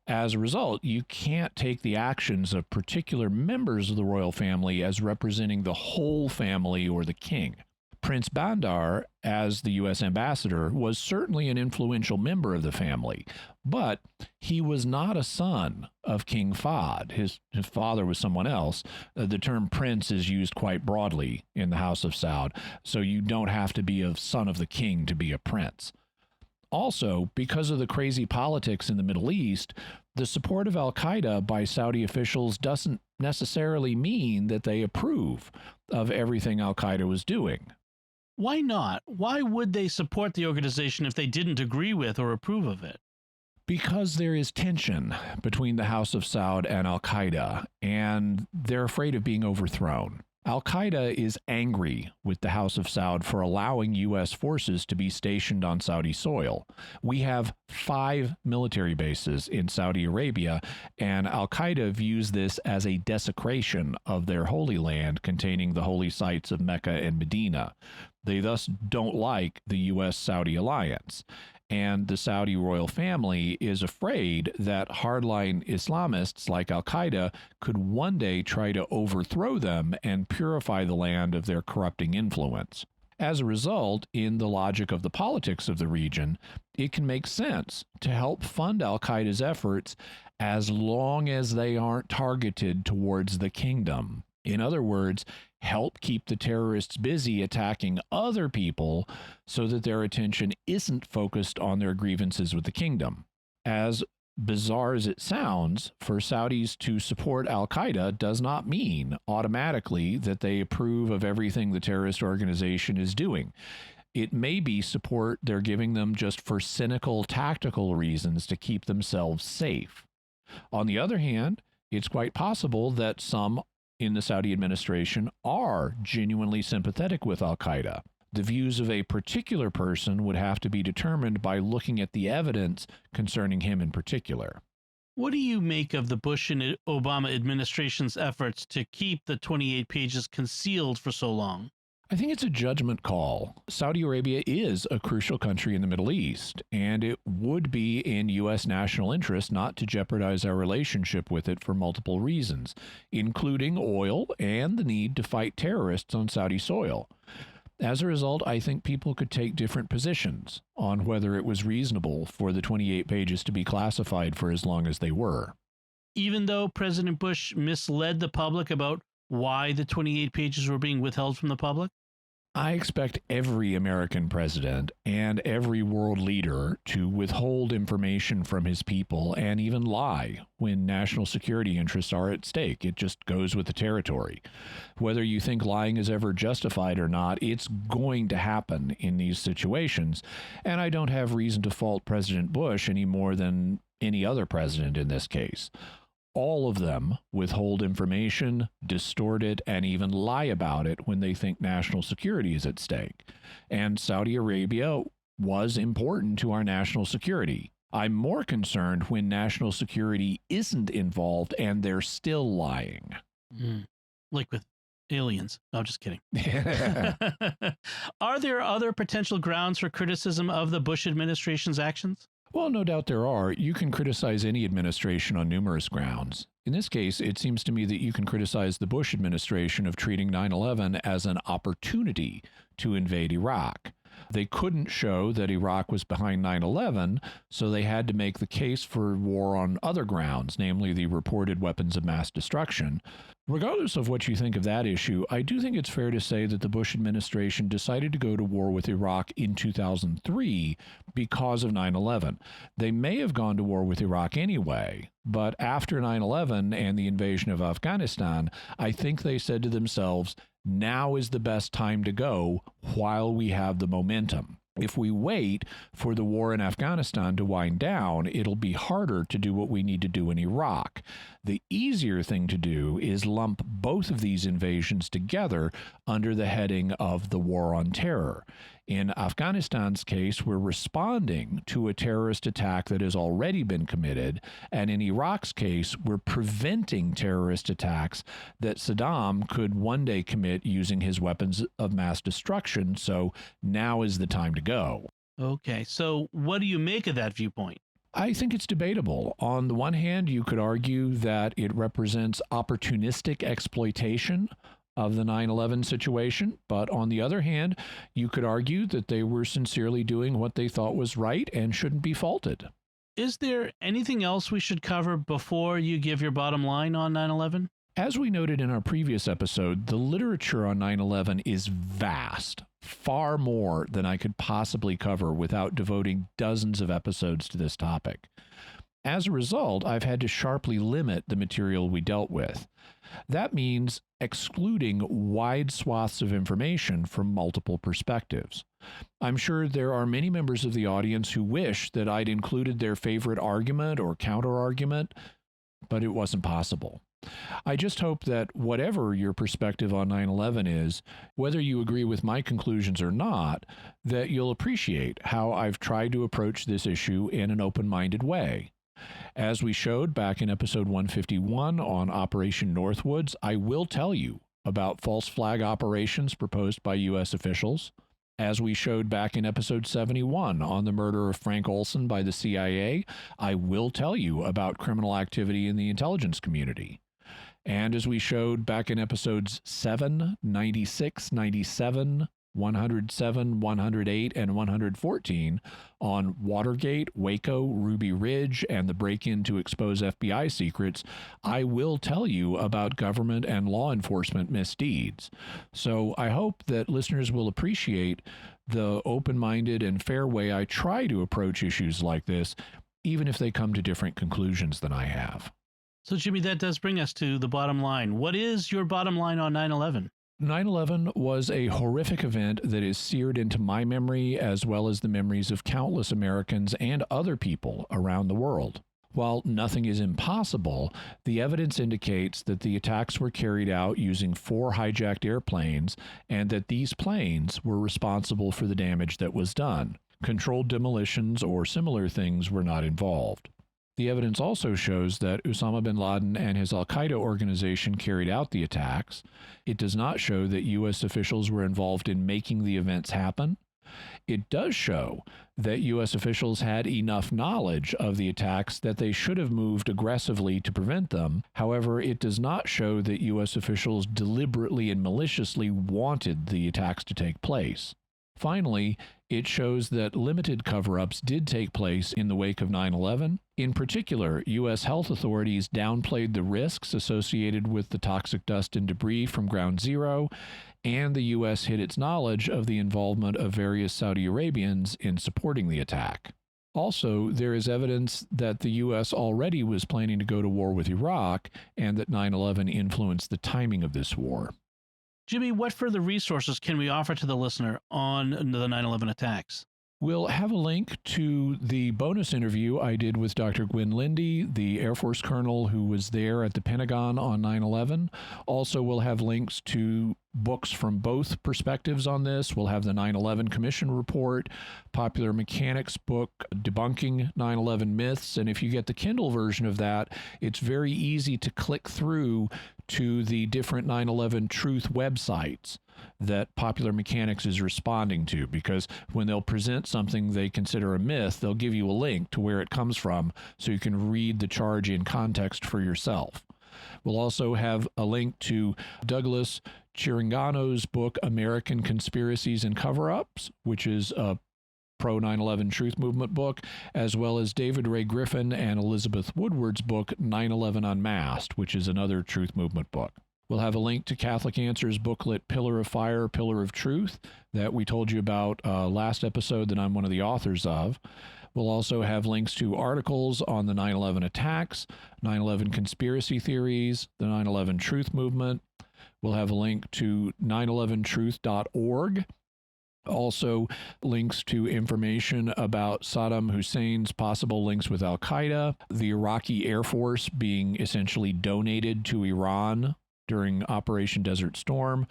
As a result, you can't take the actions of particular members of the royal family as representing the whole family or the king. Prince Bandar, as the U.S. ambassador, was certainly an influential member of the family, but he was not a son of King Fahd. His father was someone else. The term prince is used quite broadly in the House of Saud, so you don't have to be a son of the king to be a prince. Also, because of the crazy politics in the Middle East, the support of Al-Qaeda by Saudi officials doesn't necessarily mean that they approve of everything Al-Qaeda was doing. Why not? Why would they support the organization if they didn't agree with or approve of it? Because there is tension between the House of Saud and Al-Qaeda, and they're afraid of being overthrown. Al-Qaeda is angry with the House of Saud for allowing U.S. forces to be stationed on Saudi soil. We have 5 military bases in Saudi Arabia, and Al-Qaeda views this as a desecration of their holy land containing the holy sites of Mecca and Medina. They thus don't like the U.S.-Saudi alliance. And the Saudi royal family is afraid that hardline Islamists like Al-Qaeda could one day try to overthrow them and purify the land of their corrupting influence. As a result, in the logic of the politics of the region, it can make sense to help fund Al-Qaeda's efforts as long as they aren't targeted towards the kingdom. In other words, help keep the terrorists busy attacking other people so that their attention isn't focused on their grievances with the kingdom. As bizarre as it sounds, for Saudis to support Al-Qaeda does not mean automatically that they approve of everything the terrorist organization is doing. It may be support they're giving them just for cynical, tactical reasons to keep themselves safe. On the other hand, it's quite possible that some in the Saudi administration are genuinely sympathetic with al-Qaeda. The views of a particular person would have to be determined by looking at the evidence concerning him in particular. What do you make of the Bush and Obama administration's efforts to keep the 28 pages concealed for so long? I think it's a judgment call. Saudi Arabia is a crucial country in the Middle East, and it would be in U.S. national interest not to jeopardize our relationship with it for multiple reasons, including oil and the need to fight terrorists on Saudi soil. As a result, I think people could take different positions on whether it was reasonable for the 28 pages to be classified for as long as they were. Even though President Bush misled the public about why the 28 pages were being withheld from the public? I expect every American president and every world leader to withhold information from his people and even lie when national security interests are at stake. It just goes with the territory. Whether you think lying is ever justified or not, it's going to happen in these situations. And I don't have reason to fault President Bush any more than any other president in this case. All of them withhold information, distort it, and even lie about it when they think national security is at stake. And Saudi Arabia was important to our national security. I'm more concerned when national security isn't involved and they're still lying. Like with aliens. No, I'm just kidding. Are there other potential grounds for criticism of the Bush administration's actions? Well, no doubt there are. You can criticize any administration on numerous grounds. In this case, it seems to me that you can criticize the Bush administration of treating 9/11 as an opportunity to invade Iraq. They couldn't show that Iraq was behind 9/11, so they had to make the case for war on other grounds, namely the reported weapons of mass destruction. Regardless of what you think of that issue, I do think it's fair to say that the Bush administration decided to go to war with Iraq in 2003 because of 9/11. They may have gone to war with Iraq anyway, but after 9/11 and the invasion of Afghanistan, I think they said to themselves, now is the best time to go while we have the momentum. If we wait for the war in Afghanistan to wind down, it'll be harder to do what we need to do in Iraq. The easier thing to do is lump both of these invasions together under the heading of the war on terror. In Afghanistan's case, we're responding to a terrorist attack that has already been committed, and in Iraq's case, we're preventing terrorist attacks that Saddam could one day commit using his weapons of mass destruction, so now is the time to go. Okay, so what do you make of that viewpoint? I think it's debatable. On the one hand, you could argue that it represents opportunistic exploitation of the 9/11 situation, but on the other hand, you could argue that they were sincerely doing what they thought was right and shouldn't be faulted. Is there anything else we should cover before you give your bottom line on 9/11? As we noted in our previous episode, the literature on 9/11 is vast, far more than I could possibly cover without devoting dozens of episodes to this topic. As a result, I've had to sharply limit the material we dealt with. That means excluding wide swaths of information from multiple perspectives. I'm sure there are many members of the audience who wish that I'd included their favorite argument or counter-argument, but it wasn't possible. I just hope that whatever your perspective on 9/11 is, whether you agree with my conclusions or not, that you'll appreciate how I've tried to approach this issue in an open-minded way. As we showed back in episode 151 on Operation Northwoods, I will tell you about false flag operations proposed by U.S. officials. As we showed back in episode 71 on the murder of Frank Olson by the CIA, I will tell you about criminal activity in the intelligence community. And as we showed back in episodes 7, 96, 97, 107, 108, and 114 on Watergate, Waco, Ruby Ridge, and the break-in to expose FBI secrets, I will tell you about government and law enforcement misdeeds. So I hope that listeners will appreciate the open-minded and fair way I try to approach issues like this, even if they come to different conclusions than I have. So, Jimmy, that does bring us to the bottom line. What is your bottom line on 9/11? 9/11 was a horrific event that is seared into my memory as well as the memories of countless Americans and other people around the world. While nothing is impossible, the evidence indicates that the attacks were carried out using 4 hijacked airplanes and that these planes were responsible for the damage that was done. Controlled demolitions or similar things were not involved. The evidence also shows that Osama bin Laden and his Al-Qaeda organization carried out the attacks. It does not show that U.S. officials were involved in making the events happen. It does show that U.S. officials had enough knowledge of the attacks that they should have moved aggressively to prevent them. However, it does not show that U.S. officials deliberately and maliciously wanted the attacks to take place. Finally, it shows that limited cover-ups did take place in the wake of 9/11. In particular, U.S. health authorities downplayed the risks associated with the toxic dust and debris from Ground Zero, and the U.S. hid its knowledge of the involvement of various Saudi Arabians in supporting the attack. Also, there is evidence that the U.S. already was planning to go to war with Iraq, and that 9/11 influenced the timing of this war. Jimmy, what further resources can we offer to the listener on the 9/11 attacks? We'll have a link to the bonus interview I did with Dr. Gwynne Lindy, the Air Force colonel who was there at the Pentagon on 9/11. Also, we'll have links to books from both perspectives on this. We'll have the 9/11 Commission report, Popular Mechanics book, Debunking 9/11 Myths. And if you get the Kindle version of that, it's very easy to click through to the different 9/11 truth websites that Popular Mechanics is responding to, because when they'll present something they consider a myth, they'll give you a link to where it comes from so you can read the charge in context for yourself. We'll also have a link to Douglas Ciringano's book, American Conspiracies and Cover-Ups, which is a pro 9/11 truth movement book, as well as David Ray Griffin and Elizabeth Woodward's book, 9/11 Unmasked, which is another truth movement book. We'll have a link to Catholic Answers booklet, Pillar of Fire, Pillar of Truth, that we told you about last episode that I'm one of the authors of. We'll also have links to articles on the 9/11 attacks, 9/11 conspiracy theories, the 9/11 truth movement. We'll have a link to 911truth.org. Also, links to information about Saddam Hussein's possible links with Al-Qaeda, the Iraqi Air Force being essentially donated to Iran during Operation Desert Storm,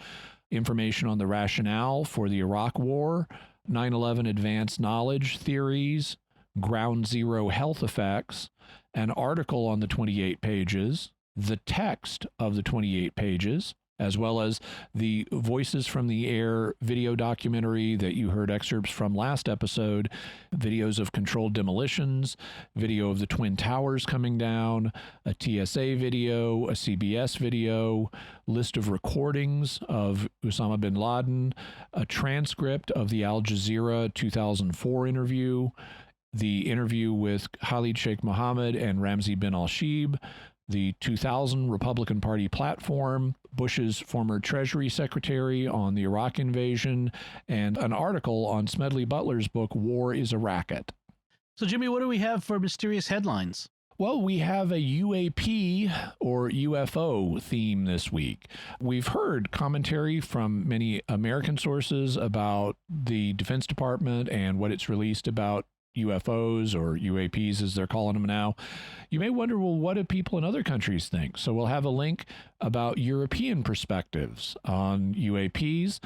information on the rationale for the Iraq War, 9/11 advanced knowledge theories, Ground Zero health effects, an article on the 28 pages, the text of the 28 pages, as well as the Voices from the Air video documentary that you heard excerpts from last episode, videos of controlled demolitions, video of the Twin Towers coming down, a TSA video, a CBS video, list of recordings of Osama bin Laden, a transcript of the Al Jazeera 2004 interview, the interview with Khalid Sheikh Mohammed and Ramzi bin al-Shibh, the 2000 Republican Party platform, Bush's former Treasury Secretary on the Iraq invasion, and an article on Smedley Butler's book, War is a Racket. So, Jimmy, what do we have for mysterious headlines? Well, we have a UAP or UFO theme this week. We've heard commentary from many American sources about the Defense Department and what it's released about UFOs, or UAPs as they're calling them now. You may wonder, well, what do people in other countries think? So we'll have a link about European perspectives on UAPs.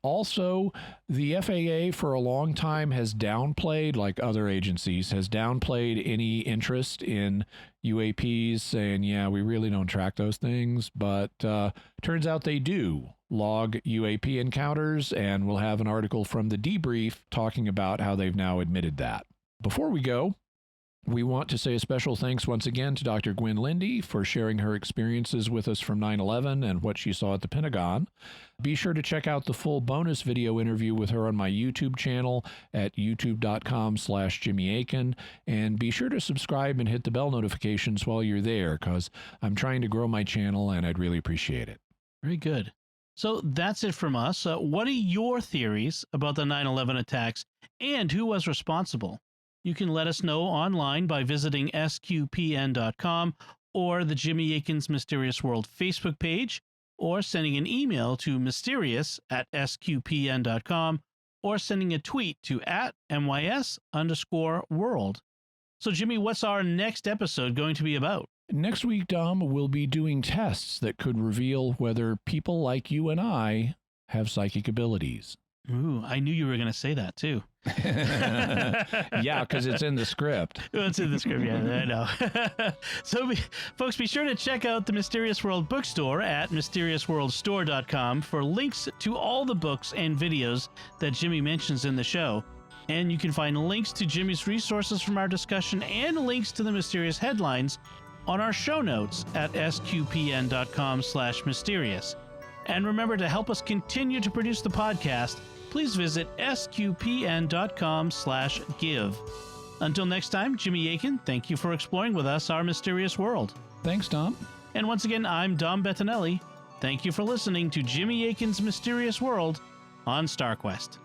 Also, the FAA for a long time has downplayed, like other agencies, has downplayed any interest in UAPs, saying, yeah, we really don't track those things. But turns out they do log UAP encounters, and we'll have an article from the Debrief talking about how they've now admitted that. Before we go, we want to say a special thanks once again to Dr. Gwynne Lindy for sharing her experiences with us from 9/11 and what she saw at the Pentagon. Be sure to check out the full bonus video interview with her on my YouTube channel at youtube.com/Jimmy Akin. And be sure to subscribe and hit the bell notifications while you're there, because I'm trying to grow my channel and I'd really appreciate it. Very good. So that's it from us. What are your theories about the 9/11 attacks and who was responsible? You can let us know online by visiting sqpn.com or the Jimmy Akin's Mysterious World Facebook page. or sending an email to mysterious@sqpn.com, or sending a tweet to @MYS_world. So, Jimmy, what's our next episode going to be about? Next week, Dom, we'll be doing tests that could reveal whether people like you and I have psychic abilities. Ooh, I knew you were going to say that, too. Yeah, because it's in the script. It's in the script, yeah, I know. So, folks, be sure to check out the Mysterious World bookstore at mysteriousworldstore.com for links to all the books and videos that Jimmy mentions in the show. And you can find links to Jimmy's resources from our discussion and links to the mysterious headlines on our show notes at sqpn.com/mysterious. And remember, to help us continue to produce the podcast, please visit sqpn.com/give. Until next time, Jimmy Akin, thank you for exploring with us our mysterious world. Thanks, Dom. And once again, I'm Dom Bettinelli. Thank you for listening to Jimmy Akin's Mysterious World on StarQuest.